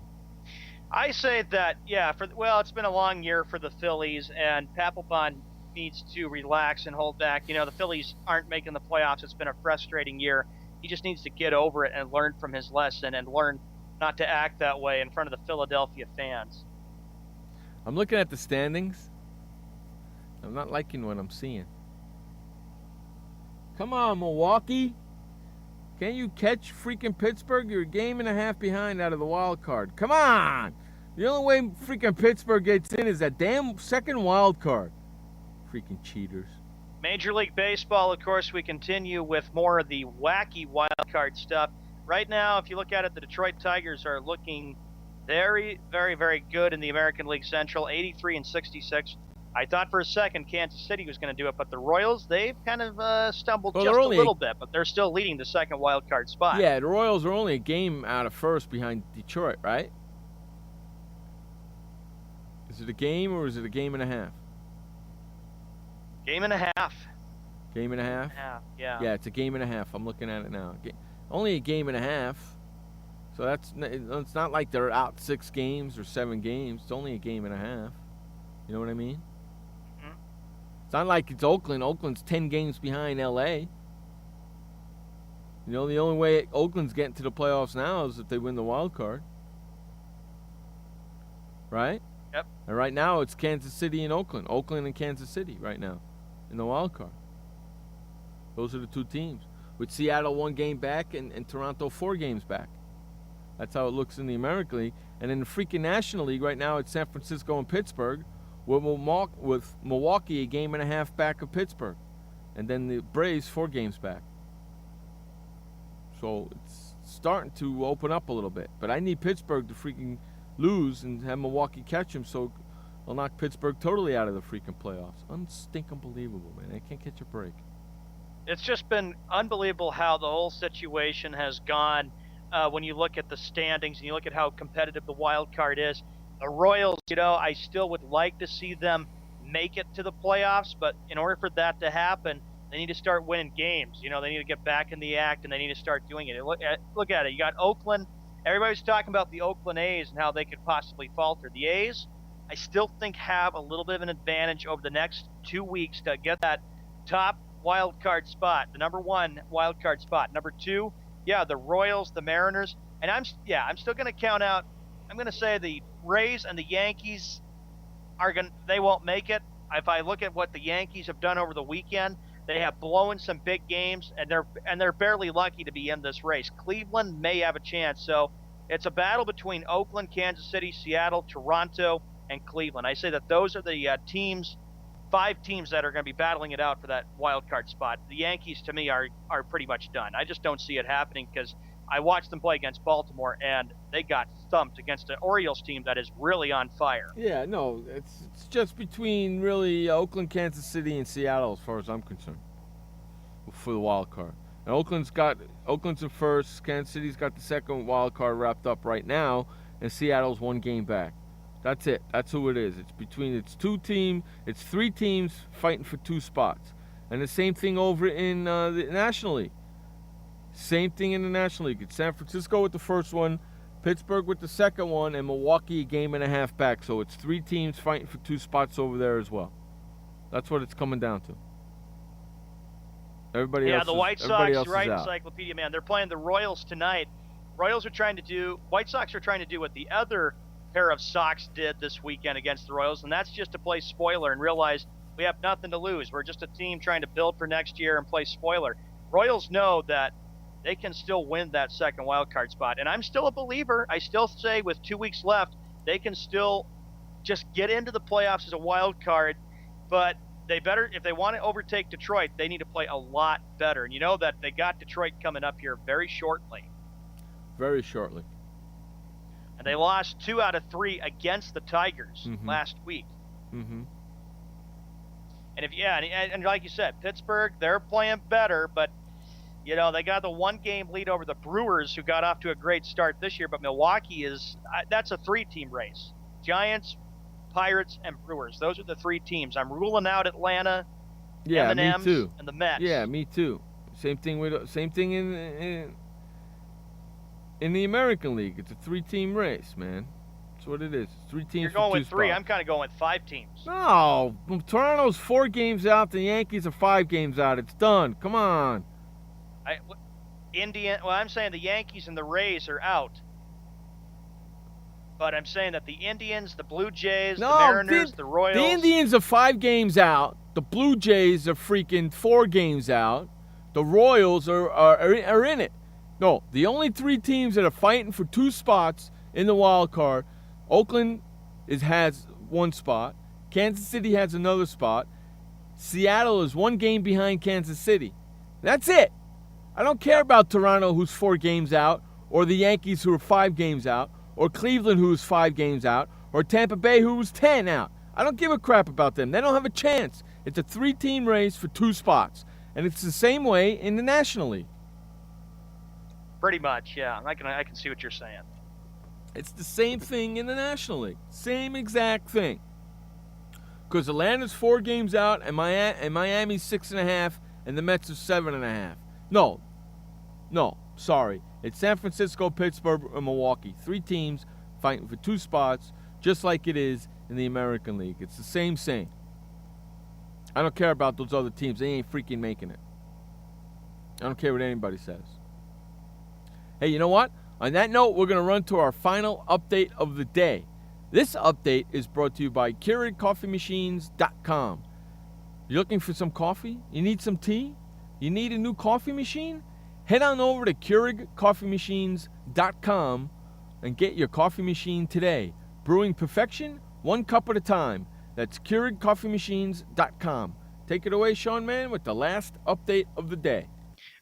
I say that, yeah, it's been a long year for the Phillies, and Papelbon needs to relax and hold back. You know, the Phillies aren't making the playoffs. It's been a frustrating year. He just needs to get over it and learn from his lesson and learn not to act that way in front of the Philadelphia fans. I'm looking at the standings. I'm not liking what I'm seeing. Come on, Milwaukee. Can't you catch freaking Pittsburgh? You're a game and a half behind out of the wild card. Come on! The only way freaking Pittsburgh gets in is that damn second wild card. Freaking cheaters. Major League Baseball, of course, we continue with more of the wacky wild card stuff. Right now, if you look at it, the Detroit Tigers are looking very, very, very good in the American League Central, 83-66. I thought for a second Kansas City was going to do it, but the Royals, they've kind of stumbled just a little bit, but they're still leading the second wild card spot. Yeah, the Royals are only a game out of first behind Detroit, right? Is it a game or is it a game and a half? Game and a half. Game and a half? Yeah. Yeah, it's a game and a half. I'm looking at it now. Only a game and a half. So it's not like they're out 6 games or 7 games. It's only a game and a half. You know what I mean? Mm-hmm. It's not like it's Oakland. Oakland's 10 games behind L.A. You know, the only way Oakland's getting to the playoffs now is if they win the wild card. Right? Yep. And right now it's Kansas City and Oakland. Oakland and Kansas City right now in the wild card. Those are the 2 teams. With Seattle 1 game back and Toronto 4 games back. That's how it looks in the American League. And in the freaking National League right now, it's San Francisco and Pittsburgh, with Milwaukee a game and a half back of Pittsburgh. And then the Braves 4 games back. So it's starting to open up a little bit. But I need Pittsburgh to freaking lose and have Milwaukee catch them, so I'll knock Pittsburgh totally out of the freaking playoffs. Unbelievable, man. They can't catch a break. It's just been unbelievable how the whole situation has gone when you look at the standings and you look at how competitive the wild card is. The Royals, you know, I still would like to see them make it to the playoffs, but in order for that to happen, they need to start winning games. You know, they need to get back in the act, and they need to start doing it. Look at it. You got Oakland. Everybody's talking about the Oakland A's and how they could possibly falter. The A's, I still think, have a little bit of an advantage over the next 2 weeks to get that top wild card spot, the number 1 wild card spot. Number 2, yeah, the Royals, the Mariners, and I'm still going to count out. I'm going to say the Rays and the Yankees they won't make it. If I look at what the Yankees have done over the weekend, they have blown some big games, and they're barely lucky to be in this race. Cleveland may have a chance, so it's a battle between Oakland, Kansas City, Seattle, Toronto, and Cleveland. I say that those are the 5 teams that are going to be battling it out for that wild card spot. The Yankees, to me, are pretty much done. I just don't see it happening because I watched them play against Baltimore, and they got thumped against an Orioles team that is really on fire. Yeah, no, it's just between really Oakland, Kansas City, and Seattle as far as I'm concerned for the wild card. And Oakland's in first, Kansas City's got the second wild card wrapped up right now, and Seattle's 1 game back. That's it. That's who it is. It's 3 teams fighting for 2 spots. And the same thing over in the National League. Same thing in the National League. It's San Francisco with the first one, Pittsburgh with the second one, and Milwaukee a game and a half back. So it's 3 teams fighting for 2 spots over there as well. That's what it's coming down to. Everybody else the White Sox, right, out. Encyclopedia Man. They're playing the Royals tonight. White Sox are trying to do what the other pair of Sox did this weekend against the Royals, and that's just to play spoiler and realize we have nothing to lose. We're just a team trying to build for next year and play spoiler. Royals know that they can still win that second wild card spot, and I'm still a believer. I still say with 2 weeks left, they can still just get into the playoffs as a wild card, but they better, if they want to overtake Detroit, they need to play a lot better. And you know that they got Detroit coming up here very shortly. Very shortly. And they lost 2 out of 3 against the Tigers last week. Mm-hmm. And like you said, Pittsburgh, they're playing better, but you know, they got the 1 game lead over the Brewers, who got off to a great start this year, but Milwaukee that's a 3-team race. Giants, Pirates, and Brewers. Those are the 3 teams. I'm ruling out Atlanta, M&Ms, me too. and the Mets. Yeah, me too. Same thing in the American League. It's a 3-team race, man. That's what it is. It's 3 teams. You're going for 2 with 3. spots. I'm kind of going with 5 teams. No, Toronto's 4 games out. The Yankees are 5 games out. It's done. Come on. I'm saying the Yankees and the Rays are out. But I'm saying that the Indians, the Blue Jays, the Mariners, the Royals. The Indians are 5 games out. The Blue Jays are freaking 4 games out. The Royals are in it. No, the only 3 teams that are fighting for 2 spots in the wild card, Oakland has 1 spot. Kansas City has another spot. Seattle is 1 game behind Kansas City. That's it. I don't care about Toronto, who's 4 games out, or the Yankees, who are 5 games out, or Cleveland, who's 5 games out, or Tampa Bay, who was 10 out. I don't give a crap about them. They don't have a chance. It's a 3-team race for 2 spots. And it's the same way in the National League. Pretty much, yeah. I can see what you're saying. It's the same thing in the National League. Same exact thing. Because Atlanta's 4 games out, and Miami's 6.5, and the Mets are 7.5. No, sorry. It's San Francisco, Pittsburgh, and Milwaukee. 3 teams fighting for 2 spots, just like it is in the American League. It's the same. I don't care about those other teams. They ain't freaking making it. I don't care what anybody says. Hey, you know what? On that note, we're going to run to our final update of the day. This update is brought to you by Keurig.coffeemachines.com. You looking for some coffee? You need some tea? You need a new coffee machine? Head on over to KeurigCoffeeMachines.com and get your coffee machine today. Brewing perfection, 1 cup at a time. That's KeurigCoffeeMachines.com. Take it away, Sean Mann, with the last update of the day.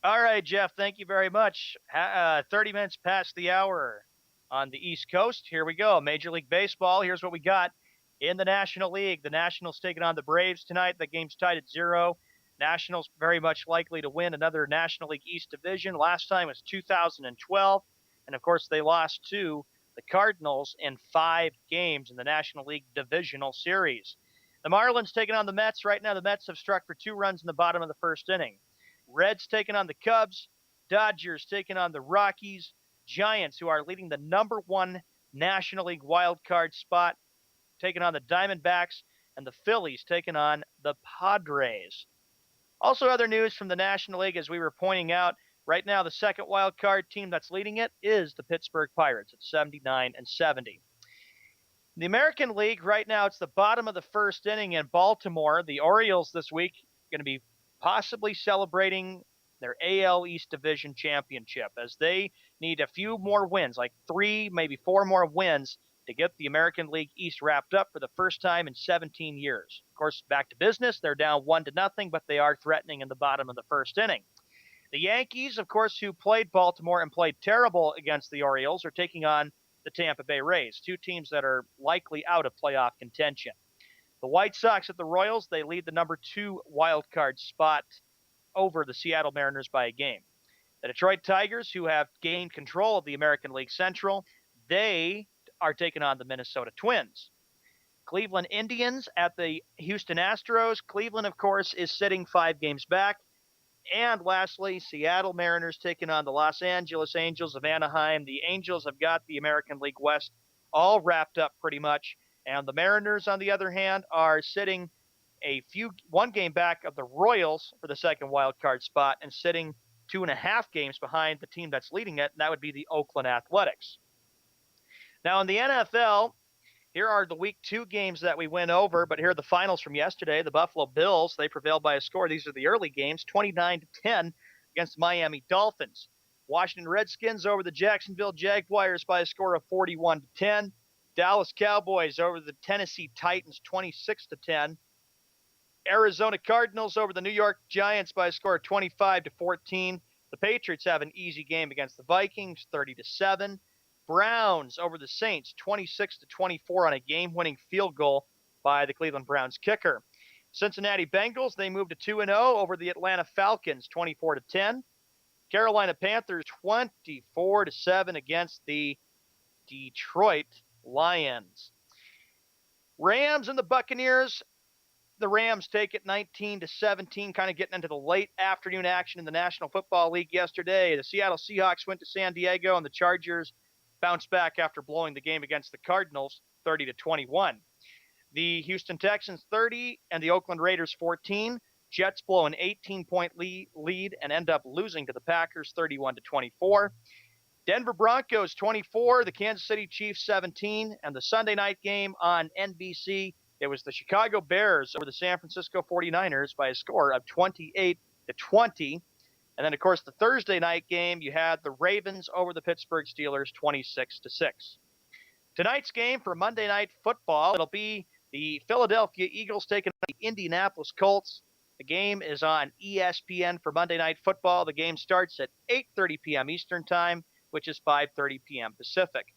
All right, Jeff, thank you very much. 30 minutes past the hour on the East Coast. Here we go. Major League Baseball. Here's what we got in the National League. The Nationals taking on the Braves tonight. The game's tied at 0. Nationals very much likely to win another National League East division. Last time was 2012. And, of course, they lost to the Cardinals in 5 games in the National League Divisional Series. The Marlins taking on the Mets. Right now, the Mets have struck for 2 runs in the bottom of the first inning. Reds taking on the Cubs. Dodgers taking on the Rockies. Giants, who are leading the number 1 National League wild card spot, taking on the Diamondbacks. And the Phillies taking on the Padres. Also, other news from the National League, as we were pointing out, right now the second wild card team that's leading it is the Pittsburgh Pirates at 79-70. The American League, right now, it's the bottom of the first inning in Baltimore. The Orioles this week are going to be possibly celebrating their AL East Division championship, as they need a few more wins, like 3, maybe 4 more wins to get the American League East wrapped up for the first time in 17 years. Of course, back to business. They're down 1-0, but they are threatening in the bottom of the first inning. The Yankees, of course, who played Baltimore and played terrible against the Orioles, are taking on the Tampa Bay Rays, 2 teams that are likely out of playoff contention. The White Sox at the Royals, they lead the number 2 wild card spot over the Seattle Mariners by a game. The Detroit Tigers, who have gained control of the American League Central, they are taking on the Minnesota Twins. Cleveland Indians at the Houston Astros. Cleveland, of course, is sitting 5 games back. And lastly, Seattle Mariners taking on the Los Angeles Angels of Anaheim. The Angels have got the American League West all wrapped up pretty much. And the Mariners, on the other hand, are sitting 1 game back of the Royals for the second wild card spot and sitting 2.5 games behind the team that's leading it, and that would be the Oakland Athletics. Now, in the NFL, here are the Week 2 games that we went over, but here are the finals from yesterday. The Buffalo Bills, they prevailed by a score. These are the early games, 29-10 against the Miami Dolphins. Washington Redskins over the Jacksonville Jaguars by a score of 41-10. Dallas Cowboys over the Tennessee Titans, 26-10. Arizona Cardinals over the New York Giants by a score of 25-14. The Patriots have an easy game against the Vikings, 30-7. Browns over the Saints, 26-24 on a game-winning field goal by the Cleveland Browns kicker. Cincinnati Bengals, they moved to 2-0 over the Atlanta Falcons, 24-10. Carolina Panthers, 24-7 against the Detroit Lions. Rams and the Buccaneers. The Rams take it 19-17, kind of getting into the late afternoon action in the National Football League yesterday. The Seattle Seahawks went to San Diego, and the Chargers bounced back after blowing the game against the Cardinals 30-21. The Houston Texans 30 and the Oakland Raiders 14. Jets blow an 18-point lead and end up losing to the Packers 31-24. Denver Broncos 24, the Kansas City Chiefs 17, and the Sunday night game on NBC, it was the Chicago Bears over the San Francisco 49ers by a score of 28-20. And then, of course, the Thursday night game, you had the Ravens over the Pittsburgh Steelers 26-6. Tonight's game for Monday Night Football, it'll be the Philadelphia Eagles taking on the Indianapolis Colts. The game is on ESPN for Monday Night Football. The game starts at 8:30 p.m. Eastern Time, which is 5:30 p.m. Pacific.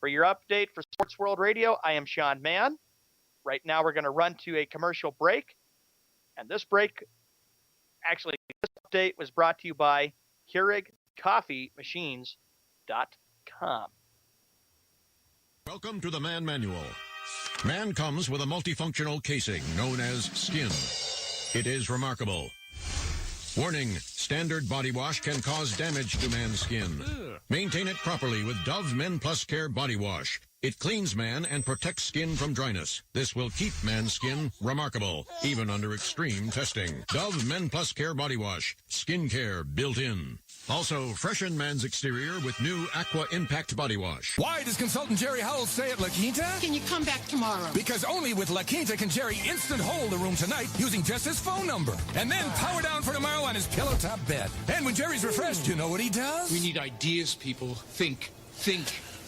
For your update for Sports World Radio, I am Sean Mann. Right now, we're going to run to a commercial break. And this update was brought to you by Keurig.coffeemachines.com. Welcome to the Man Manual. Man comes with a multifunctional casing known as skin. It is remarkable. Warning, standard body wash can cause damage to man's skin. Maintain it properly with Dove Men Plus Care Body Wash. It cleans man and protects skin from dryness. This will keep man's skin remarkable, even under extreme testing. Dove Men Plus Care Body Wash. Skin care built in. Also, freshen man's exterior with new Aqua Impact Body Wash. Why does consultant Jerry Howell stay at La Quinta? Can you come back tomorrow? Because only with La Quinta can Jerry instant hold the room tonight using just his phone number. And then power down for tomorrow on his pillow top bed. And when Jerry's refreshed, you know what he does? We need ideas, people. Think.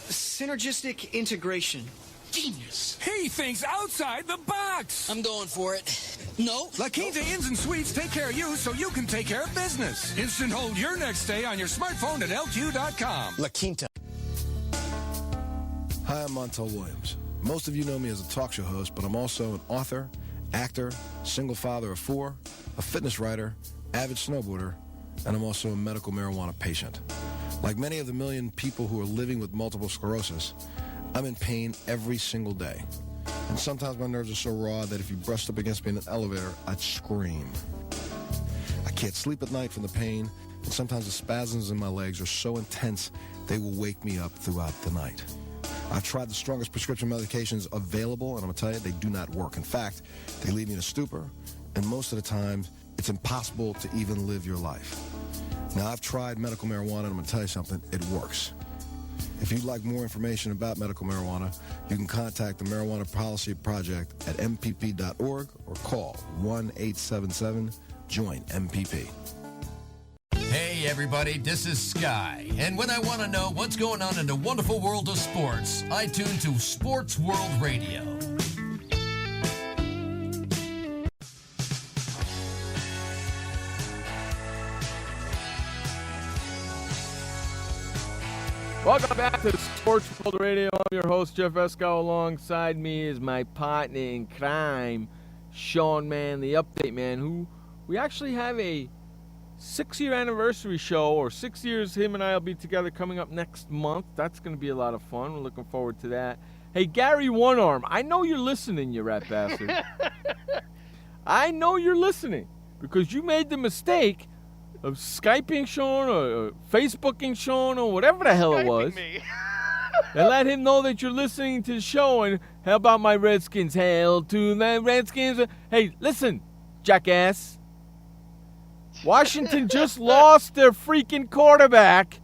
Synergistic integration. Genius. He thinks outside the box. I'm going for it. No. La Quinta Inns and Suites take care of you so you can take care of business. Instant hold your next stay on your smartphone at LQ.com. La Quinta. Hi, I'm Montel Williams. Most of you know me as a talk show host, but I'm also an author, actor, single father of 4, a fitness writer, avid snowboarder, and I'm also a medical marijuana patient. Like many of the million people who are living with multiple sclerosis, I'm in pain every single day. And sometimes my nerves are so raw that if you brushed up against me in an elevator, I'd scream. I can't sleep at night from the pain, and sometimes the spasms in my legs are so intense they will wake me up throughout the night. I've tried the strongest prescription medications available, and I'm going to tell you, they do not work. In fact, they leave me in a stupor, and most of the time, it's impossible to even live your life. Now, I've tried medical marijuana, and I'm going to tell you something, it works. If you'd like more information about medical marijuana, you can contact the Marijuana Policy Project at mpp.org or call 1-877-JOIN-MPP. Hey everybody, this is Sky, and when I want to know what's going on in the wonderful world of sports, I tune to Sports World Radio. Welcome back to Sports World Radio. I'm your host, Jeff Escow. Alongside me is my partner in crime, Sean Mann, the update man, who we actually have a 6-year anniversary show, or 6 years him and I will be together coming up next month. That's going to be a lot of fun. We're looking forward to that. Hey, Gary One Arm, I know you're listening, you rat bastard. I know you're listening because you made the mistake of Skyping Sean or Facebooking Sean or whatever the hell it was. Me. And let him know that you're listening to the show. And how about my Redskins? Hail to the Redskins. Hey, listen, jackass. Washington just lost their freaking quarterback.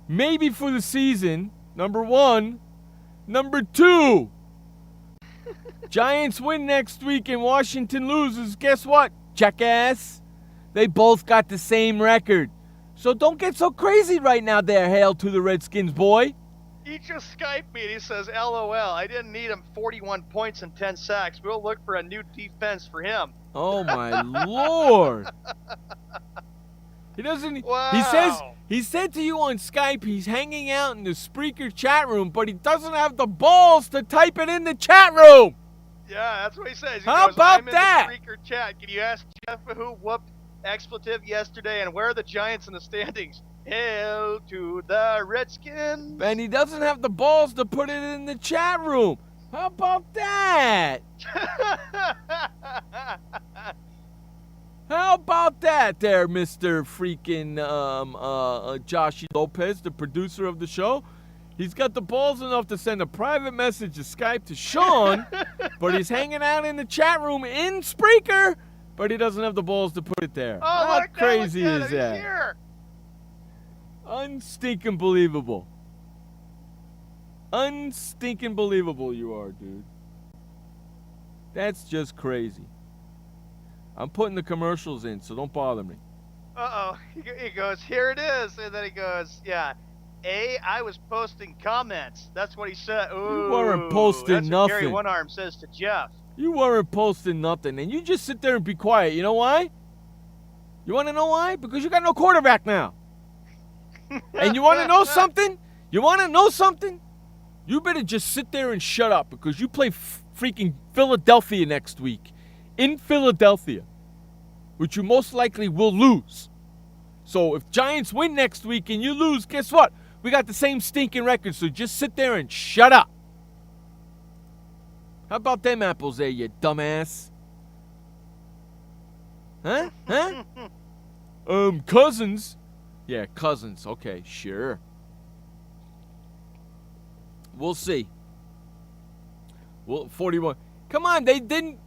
Maybe for the season. Number 1. Number 2. Giants win next week and Washington loses. Guess what, jackass? They both got the same record. So don't get so crazy right now there, hail to the Redskins, boy. He just Skyped me and he says, LOL, I didn't need him 41 points and 10 sacks. We'll look for a new defense for him. Oh, my Lord. He doesn't. Wow. He said to you on Skype he's hanging out in the Spreaker chat room, but he doesn't have the balls to type it in the chat room. Yeah, that's what he says. He How goes, about I'm that? In the Spreaker chat. Can you ask Jeff who whooped expletive yesterday and where are the Giants in the standings? Hail to the Redskins. And he doesn't have the balls to put it in the chat room. How about that? How about that there, Mr. freaking Joshy Lopez, the producer of the show? He's got the balls enough to send a private message to Skype to Sean, but he's hanging out in the chat room in Spreaker, but he doesn't have the balls to put it there. Oh, How look, crazy look at is him. that? He's here. Unstinking believable. Unstinking believable you are, dude. That's just crazy. I'm putting the commercials in, so don't bother me. Uh-oh. He goes, here it is. And then he goes, yeah. I was posting comments. That's what he said. Ooh, You weren't posting that's what Gary nothing. One Arm says to Jeff. You weren't posting nothing, and you just sit there and be quiet. You know why? You want to know why? Because you got no quarterback now. And you want to know something? You better just sit there and shut up because you play freaking Philadelphia next week. In Philadelphia. Which you most likely will lose. So if Giants win next week and you lose, guess what? We got the same stinking record, so just sit there and shut up. How about them apples there, you dumbass? Huh? Cousins. Yeah, Cousins. Okay, sure. We'll see. Well, 41. Come on, they didn't.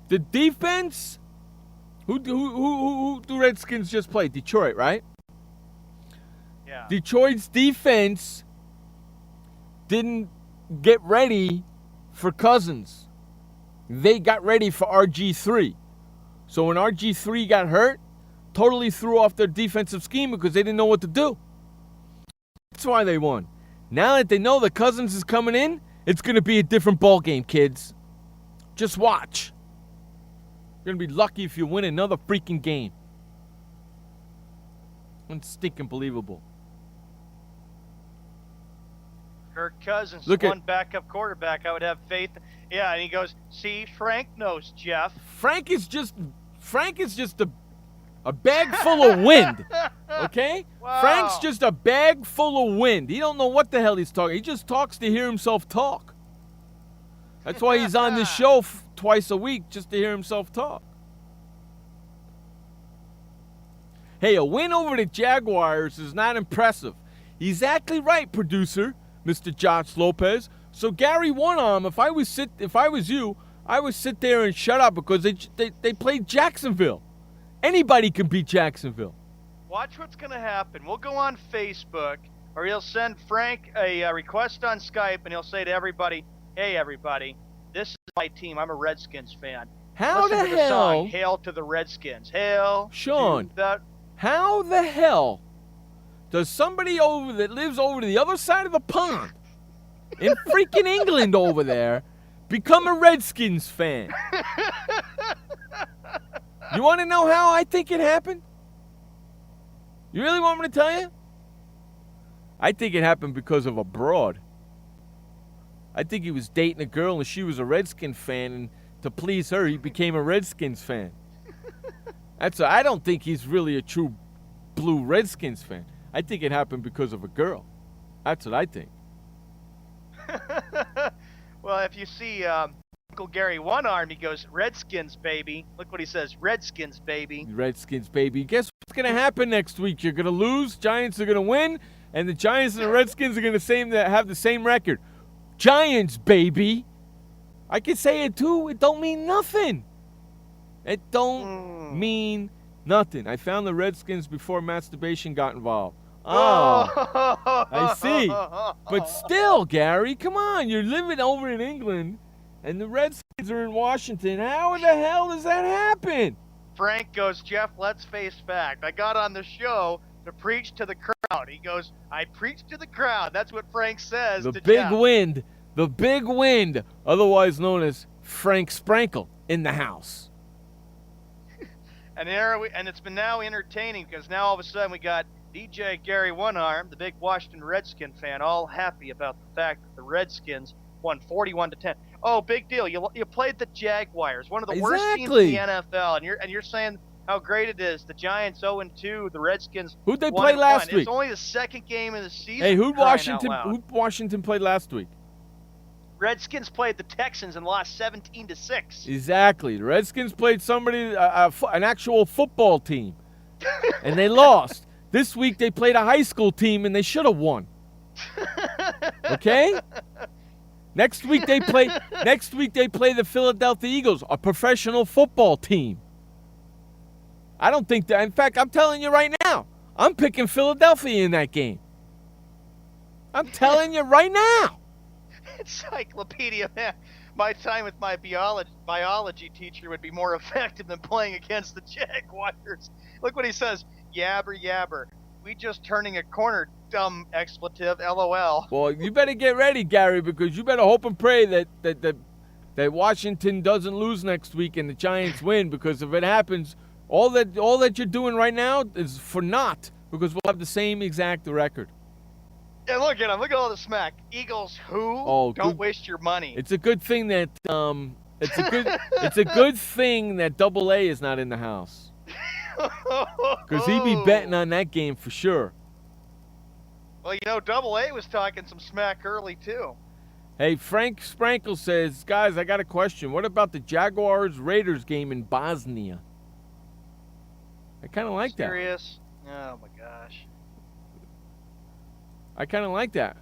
The defense. Who do Redskins just play? Detroit, right? Yeah. Detroit's defense didn't get ready for Cousins. They got ready for RG3. So when RG3 got hurt, totally threw off their defensive scheme because they didn't know what to do. That's why they won. Now that they know that Cousins is coming in, it's going to be a different ball game, kids. Just watch. You're going to be lucky if you win another freaking game. It's stinking believable. Kirk Cousins, Look one backup quarterback. I would have faith. Yeah, and he goes, see, Frank knows, Jeff. Frank is just a bag full of wind. Okay? Wow. Frank's just a bag full of wind. He don't know what the hell he's talking. He just talks to hear himself talk. That's why he's on this show twice a week, just to hear himself talk. Hey, a win over the Jaguars is not impressive. Exactly right, producer, Mr. Josh Lopez. So Gary One-Arm, if I was you, I would sit there and shut up because they played Jacksonville. Anybody can beat Jacksonville. Watch what's going to happen. We'll go on Facebook, or he'll send Frank a request on Skype, and he'll say to everybody, hey, everybody, this is my team. I'm a Redskins fan. How Listen the to the hell? song, Hail to the Redskins. Hail Sean, to the... How the hell does somebody that lives over to the other side of the pond in freaking England over there become a Redskins fan? You want to know how I think it happened? You really want me to tell you? I think it happened because of a broad. I think he was dating a girl and she was a Redskins fan, and to please her, he became a Redskins fan. I don't think he's really a true blue Redskins fan. I think it happened because of a girl. That's what I think. Well, if you see Uncle Gary One-Arm, he goes, Redskins, baby. Look what he says, Redskins, baby. Redskins, baby. Guess what's going to happen next week? You're going to lose, Giants are going to win, and the Giants and the Redskins are going to have the same record. Giants, baby. I can say it too. It don't mean nothing. It don't mean nothing. I found the Redskins before masturbation got involved. Oh, I see. But still, Gary, come on. You're living over in England, and the Redskins are in Washington. How the hell does that happen? Frank goes, Jeff, let's face fact. I got on the show to preach to the crowd. He goes, I preach to the crowd. That's what Frank says The to big Jeff. wind. The big wind, otherwise known as Frank Sprankle, in the house. And it's been now entertaining because now all of a sudden we got DJ Gary One-Arm, the big Washington Redskin fan, all happy about the fact that the Redskins won 41-10. Oh, big deal! You played the Jaguars, one of the worst teams in the NFL, and you're saying how great it is. The Giants 0-2, the Redskins. Who'd they play last week? It's only the second game of the season. Hey, who Washington played last week? Redskins played the Texans and lost 17-6. Exactly. The Redskins played somebody, an actual football team, and they lost. This week they played a high school team, and they should have won. Okay? Next week they play the Philadelphia Eagles, a professional football team. I don't think that. In fact, I'm telling you right now, I'm picking Philadelphia in that game. I'm telling you right now. Encyclopedia, man. My time with my biology teacher would be more effective than playing against the Jaguars. Look what he says. Yabber, yabber. We just turning a corner, dumb expletive, LOL. Well, you better get ready, Gary, because you better hope and pray that that Washington doesn't lose next week and the Giants win, because if it happens, all that you're doing right now is for naught, because we'll have the same exact record. Yeah, look at him. Look at all the smack. Eagles who? Oh, don't good. waste your money. It's a good thing that it's a good thing that Double A is not in the house, because he'd be betting on that game for sure. Well, Double A was talking some smack early too. Hey, Frank Sprankle says, guys, I got a question. What about the Jaguars-Raiders game in Bosnia? I kind of like that. Serious? Oh my gosh. I kind of like that.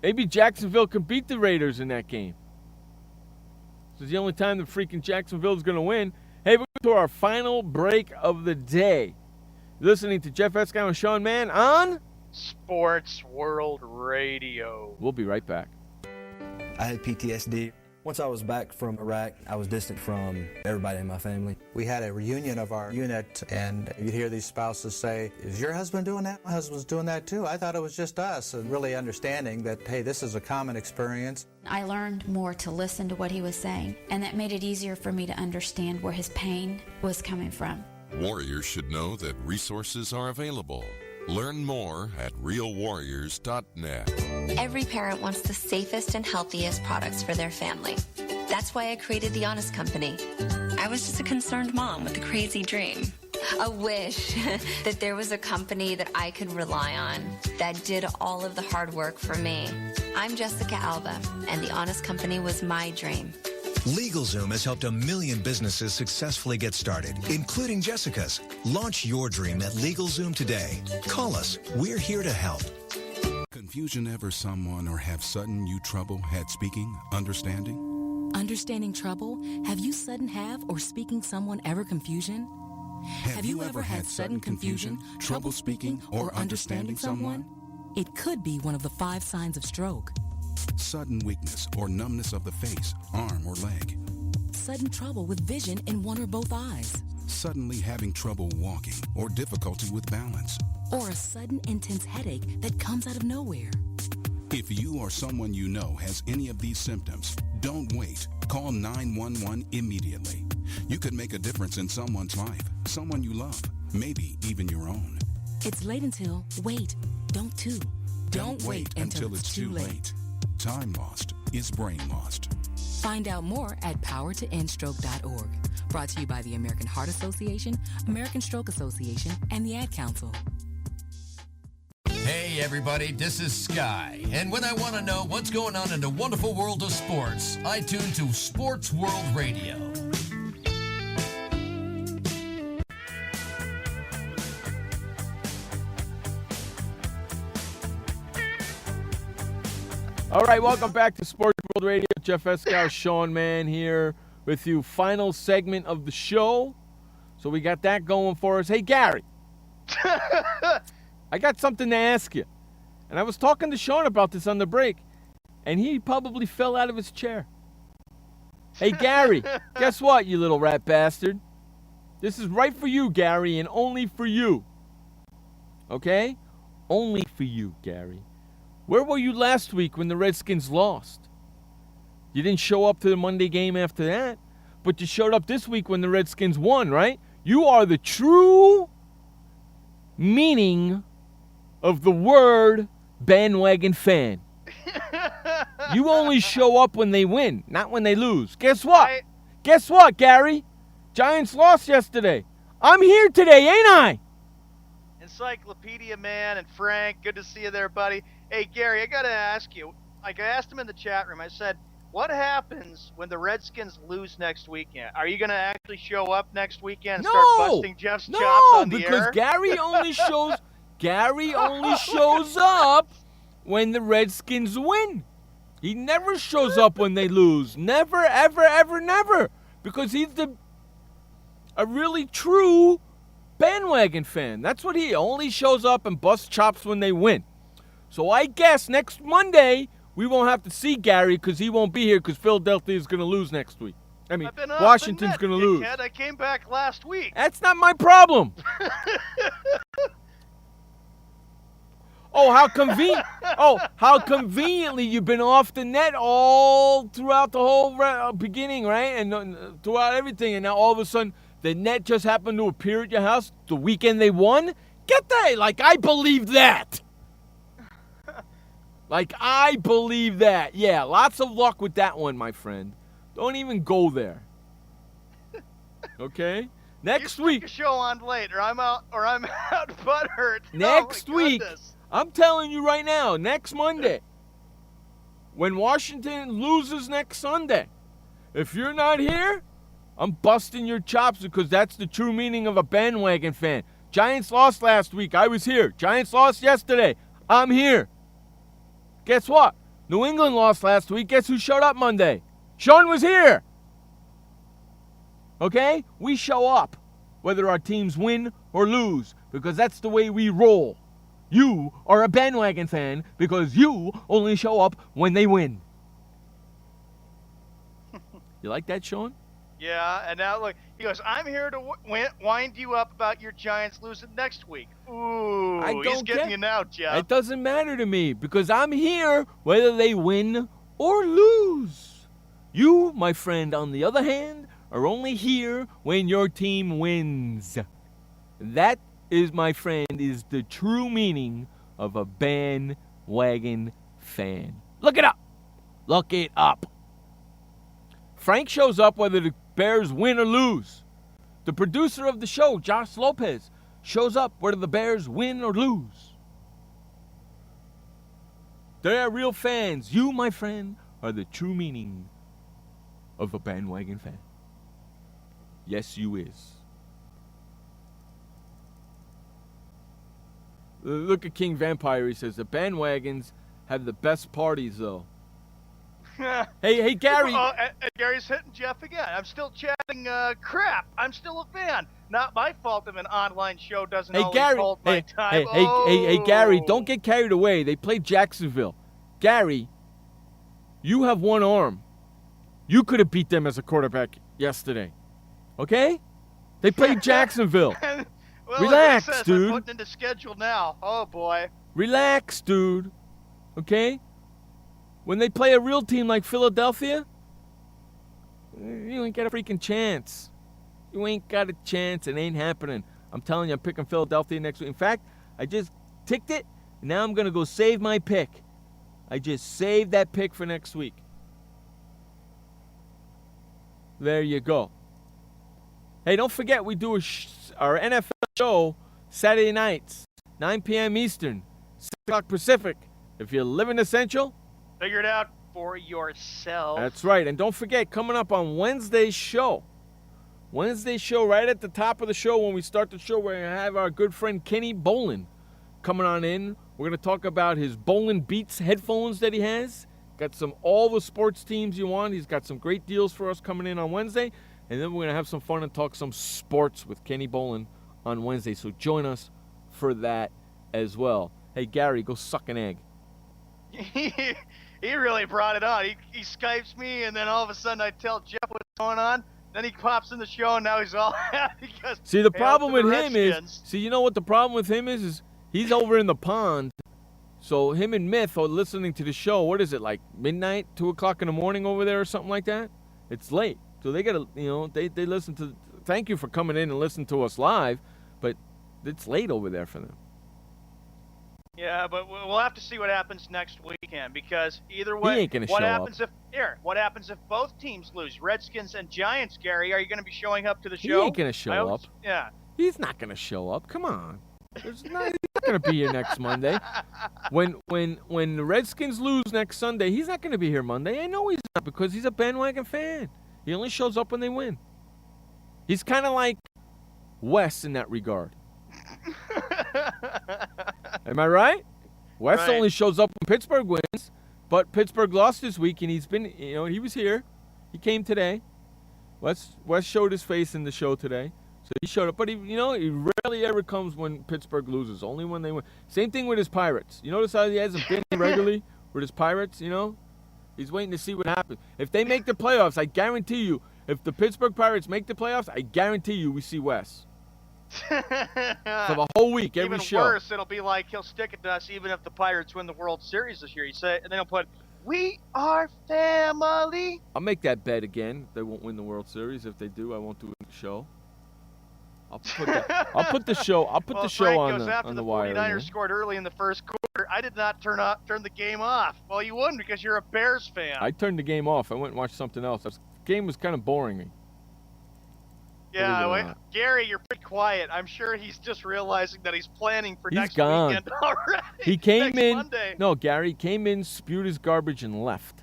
Maybe Jacksonville can beat the Raiders in that game. This is the only time the freaking Jacksonville is going to win. Hey, we're going to our final break of the day. You're listening to Jeff Escow and Sean Mann on Sports World Radio. We'll be right back. I had PTSD. Once I was back from Iraq, I was distant from everybody in my family. We had a reunion of our unit, and you'd hear these spouses say, is your husband doing that? My husband's doing that too. I thought it was just us. And really understanding that, hey, this is a common experience. I learned more to listen to what he was saying, and that made it easier for me to understand where his pain was coming from. Warriors should know that resources are available. Learn more at realwarriors.net. Every parent wants the safest and healthiest products for their family. That's why I created the Honest Company. I was just a concerned mom with a crazy dream. A wish that there was a company that I could rely on that did all of the hard work for me. I'm Jessica Alba, and the Honest Company was my dream. LegalZoom has helped 1 million businesses successfully get started, including Jessica's. Launch your dream at LegalZoom today. Call us. We're here to help. Confusion ever someone or have sudden you trouble had speaking, understanding? Understanding trouble? Have you sudden have or speaking someone ever confusion? Have you ever had sudden confusion, trouble speaking, or understanding someone? It could be one of the 5 signs of stroke. Sudden weakness or numbness of the face, arm, or leg. Sudden trouble with vision in one or both eyes. Suddenly having trouble walking or difficulty with balance. Or a sudden intense headache that comes out of nowhere. If you or someone you know has any of these symptoms, don't wait. Call 911 immediately. You could make a difference in someone's life, someone you love, maybe even your own. It's late until, wait, don't too. Don't wait until it's too late. Time lost is brain lost. Find out more at powertoendstroke.org. Brought to you by the American Heart Association, American Stroke Association, and the Ad Council. Hey everybody, this is Sky, and when I want to know what's going on in the wonderful world of sports, I tune to Sports World Radio. All right, welcome back to Sports World Radio. Jeff Escow, Sean Mann here with you. Final segment of the show. So we got that going for us. Hey, Gary. I got something to ask you. And I was talking to Sean about this on the break, and he probably fell out of his chair. Hey, Gary, guess what, you little rat bastard? This is right for you, Gary, and only for you. Okay? Only for you, Gary. Where were you last week when the Redskins lost? You didn't show up to the Monday game after that, but you showed up this week when the Redskins won, right? You are the true meaning of the word bandwagon fan. You only show up when they win, not when they lose. Guess what? Guess what, Gary? Giants lost yesterday. I'm here today, ain't I? Encyclopedia Man and Frank, good to see you there, buddy. Hey, Gary, I got to ask you, like I asked him in the chat room, I said, what happens when the Redskins lose next weekend? Are you going to actually show up next weekend and start busting Jeff's chops on the air? No, because Gary only shows up when the Redskins win. He never shows up when they lose. Never, ever, ever, never. Because he's a really true bandwagon fan. That's what he only shows up and busts chops when they win. So I guess next Monday we won't have to see Gary because he won't be here because Philadelphia is going to lose next week. I mean, Washington's going to lose. I came back last week. That's not my problem. Oh, how convenient! Oh, how conveniently you've been off the net all throughout the whole beginning, right? And throughout everything, and now all of a sudden the net just happened to appear at your house the weekend they won. Get that? Like I believe that. Like I believe that. Yeah, lots of luck with that one, my friend. Don't even go there. Okay. Next week. A show on late, or I'm out butthurt. Next week. I'm telling you right now, next Monday, when Washington loses next Sunday, if you're not here, I'm busting your chops because that's the true meaning of a bandwagon fan. Giants lost last week. I was here. Giants lost yesterday. I'm here. Guess what? New England lost last week. Guess who showed up Monday? Sean was here. Okay? We show up, whether our teams win or lose, because that's the way we roll. You are a bandwagon fan because you only show up when they win. You like that, Sean? Yeah, and now look, he goes, I'm here to wind you up about your Giants losing next week. Ooh, he's getting you now, Jeff. It doesn't matter to me because I'm here whether they win or lose. You, my friend, on the other hand, are only here when your team wins. That is, my friend, is the true meaning of a bandwagon fan. Look it up. Look it up. Frank shows up whether the Bears win or lose. The producer of the show, Josh Lopez, shows up whether the Bears win or lose. They are real fans. You, my friend, are the true meaning of a bandwagon fan. Yes, you is. Look at King Vampire. He says the bandwagons have the best parties, though. hey, Gary. And Gary's hitting Jeff again. I'm still chatting crap. I'm still a fan. Not my fault if an online show doesn't always hold my time. Hey, Gary, don't get carried away. They played Jacksonville. Gary, you have one arm. You could have beat them as a quarterback yesterday. Okay? They played Jacksonville. Well, relax, like dude. I'm putting into schedule now. Oh, boy. Relax, dude. Okay? When they play a real team like Philadelphia, you ain't got a freaking chance. You ain't got a chance. It ain't happening. I'm telling you, I'm picking Philadelphia next week. In fact, I just ticked it, and now I'm going to go save my pick. I just saved that pick for next week. There you go. Hey, don't forget we do our NFL show Saturday nights, 9 p.m. Eastern, 6 o'clock Pacific. If you live in Essential, figure it out for yourself. That's right. And don't forget, coming up on Wednesday's show, right at the top of the show when we start the show, we're going to have our good friend Kenny Bolin coming on in. We're going to talk about his Bolin Beats headphones that he has. Got all the sports teams you want. He's got some great deals for us coming in on Wednesday. And then we're going to have some fun and talk some sports with Kenny Bolin on Wednesday. So join us for that as well. Hey, Gary, go suck an egg. He really brought it on. He Skypes me, and then all of a sudden I tell Jeff what's going on. Then he pops in the show, and now he's all happy. See, the problem with him is, you know what the problem with him is he's over in the pond. So him and Myth are listening to the show. What is it, like midnight, 2 o'clock in the morning over there or something like that? It's late. So they got to, they listen to, thank you for coming in and listening to us live, but it's late over there for them. Yeah, but we'll have to see what happens next weekend, because either way, he ain't gonna what show happens up. What happens if both teams lose? Redskins and Giants, Gary, are you going to be showing up to the show? He ain't going to show up. Yeah. He's not going to show up. Come on. He's not going to be here next Monday. When the Redskins lose next Sunday, he's not going to be here Monday. I know he's not, because he's a bandwagon fan. He only shows up when they win. He's kind of like Wes in that regard. Am I right? Wes only shows up when Pittsburgh wins, but Pittsburgh lost this week, and he's been, he was here. He came today. Wes showed his face in the show today. So he showed up, but he rarely ever comes when Pittsburgh loses, only when they win. Same thing with his Pirates. You notice how he hasn't been regularly with his Pirates, He's waiting to see what happens. If they make the playoffs, I guarantee you, if the Pittsburgh Pirates make the playoffs, I guarantee you we see Wes. For the whole week, every even show. Worse, it'll be like he'll stick it to us even if the Pirates win the World Series this year. And then he'll put, "We are family." I'll make that bet again. They won't win the World Series. If they do, I won't do the show. I'll put the show. I'll put the show Frank on goes the after on the the wire. 49ers again. scored early in the first quarter. I did not turn the game off. Well, you wouldn't because you're a Bears fan. I turned the game off. I went and watched something else. The game was kind of boring me. Yeah, Gary, you're pretty quiet. I'm sure he's just realizing that he's planning for He's next gone. weekend already. He came Next in. Monday. No, Gary came in, spewed his garbage, and left.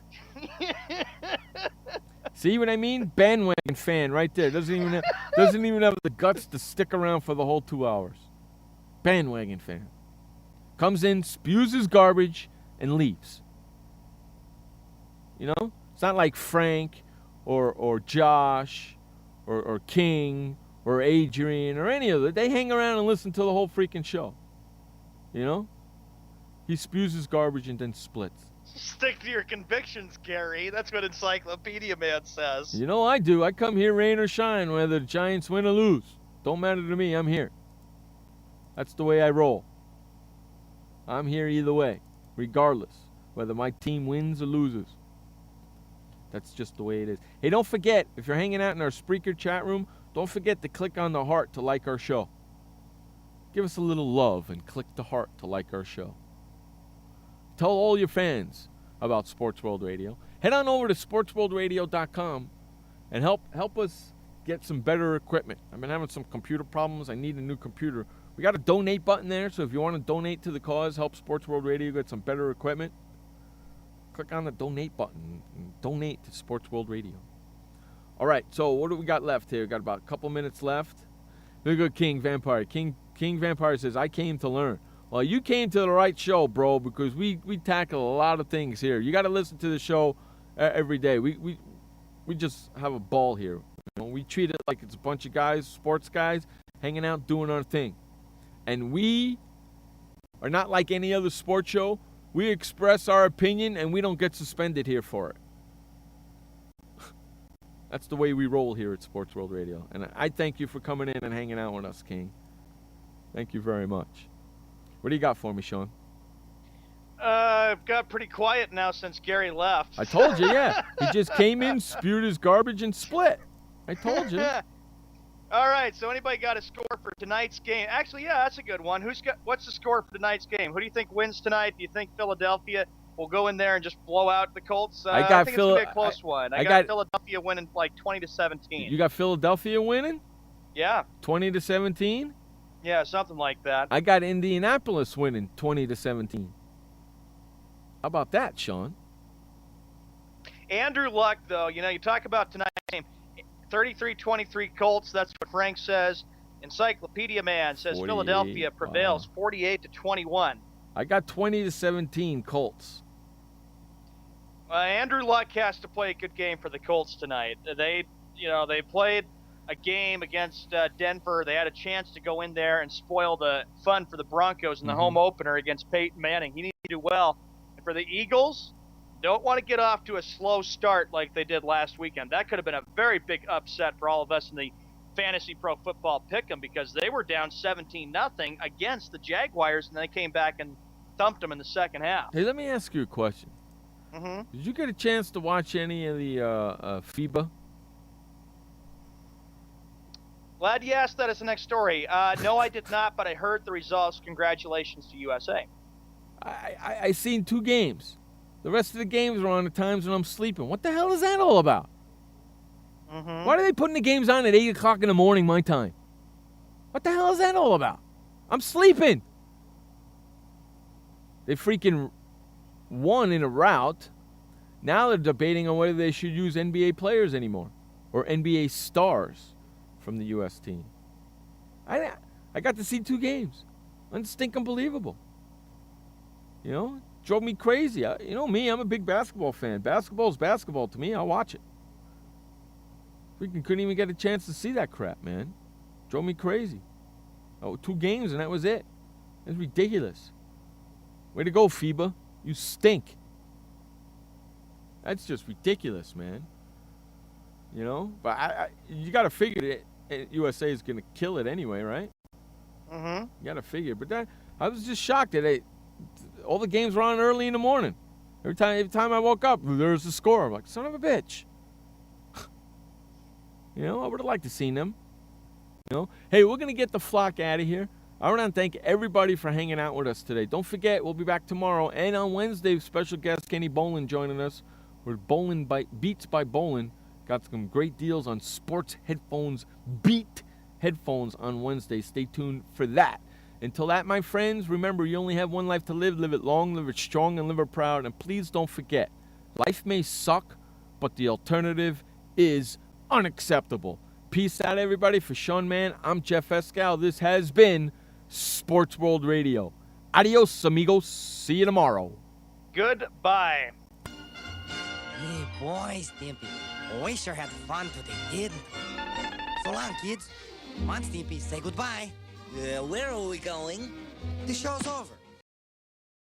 See what I mean? Bandwagon fan right there. Doesn't even have the guts to stick around for the whole 2 hours. Bandwagon fan. Comes in, spews his garbage, and leaves. You know? It's not like Frank or Josh or King or Adrian or any of it. They hang around and listen to the whole freaking show. You know? He spews his garbage and then splits. Stick to your convictions, Gary. That's what Encyclopedia Man says. You know I do. I come here rain or shine, whether the Giants win or lose. Don't matter to me. I'm here. That's the way I roll. I'm here either way, regardless, whether my team wins or loses. That's just the way it is. Hey, don't forget, if you're hanging out in our Spreaker chat room, don't forget to click on the heart to like our show. Give us a little love and click the heart to like our show. Tell all your fans about Sports World Radio. Head on over to SportsWorldRadio.com and help us get some better equipment. I've been having some computer problems. I need a new computer. We got a donate button there, so if you want to donate to the cause, help Sports World Radio get some better equipment, click on the donate button and donate to Sports World Radio. All right, so what do we got left here? We got about a couple minutes left. Look at King Vampire. King Vampire says, I came to learn. Well, you came to the right show, bro, because we tackle a lot of things here. You got to listen to the show every day. We just have a ball here. You know, we treat it like it's a bunch of guys, sports guys, hanging out, doing our thing. And we are not like any other sports show. We express our opinion, and we don't get suspended here for it. That's the way we roll here at Sports World Radio. And I thank you for coming in and hanging out with us, King. Thank you very much. What do you got for me, Sean? I've got pretty quiet now since Gary left. I told you, yeah. He just came in, spewed his garbage, and split. I told you. All right, so anybody got a score for tonight's game? Actually, yeah, that's a good one. What's the score for tonight's game? Who do you think wins tonight? Do you think Philadelphia will go in there and just blow out the Colts? I think it's going to be a close one. I got Philadelphia winning like 20-17. You got Philadelphia winning? Yeah. 20-17? Yeah, something like that. I got Indianapolis winning 20-17. How about that, Sean? Andrew Luck, though, you talk about tonight's game. 33-23 Colts, that's what Frank says. Encyclopedia Man says Philadelphia prevails 48-21. I got 20-17 Colts. Andrew Luck has to play a good game for the Colts tonight. They played a game against Denver. They had a chance to go in there and spoil the fun for the Broncos in the home opener against Peyton Manning. He needs to do well. And for the Eagles, don't want to get off to a slow start like they did last weekend. That could have been a very big upset for all of us in the Fantasy Pro Football Pick'em because they were down 17-0 against the Jaguars, and they came back and thumped them in the second half. Hey, let me ask you a question. Mm-hmm. Did you get a chance to watch any of the FIBA? Glad you asked that as the next story. No, I did not, but I heard the results. Congratulations to USA. I seen 2 games. The rest of the games were on the times when I'm sleeping. What the hell is that all about? Mm-hmm. Why are they putting the games on at 8 o'clock in the morning, my time? What the hell is that all about? I'm sleeping. They freaking won in a rout. Now they're debating on whether they should use NBA players anymore or NBA stars from the U.S. team. I got to see 2 games. Unbelievable. You know, drove me crazy. You know me, I'm a big basketball fan. Basketball's basketball to me. I'll watch it. Freaking couldn't even get a chance to see that crap, man. Drove me crazy. 2 games and that was it. It's ridiculous. Way to go, FIBA. You stink. That's just ridiculous, man. You know? But you got to figure that USA is going to kill it anyway, right? Mm-hmm. You got to figure. But I was just shocked that all the games were on early in the morning. Every time I woke up, there's a score. I'm like, son of a bitch. You know, I would have liked to seen them. You know, hey, we're gonna get the flock out of here. I want to thank everybody for hanging out with us today. Don't forget, we'll be back tomorrow and on Wednesday. Special guest Kenny Bolin joining us. We're Beats by Bolin. Got some great deals on sports headphones, Beat headphones on Wednesday. Stay tuned for that. Until that, my friends, remember, you only have one life to live. Live it long, live it strong, and live it proud. And please don't forget, life may suck, but the alternative is unacceptable. Peace out, everybody. For Sean Mann, I'm Jeff Escal. This has been Sports World Radio. Adios, amigos. See you tomorrow. Goodbye. Hey, boys, Stimpy. We sure had fun today, kid. So long, kids. Come on, Stimpy, say goodbye. Where are we going? The show's over.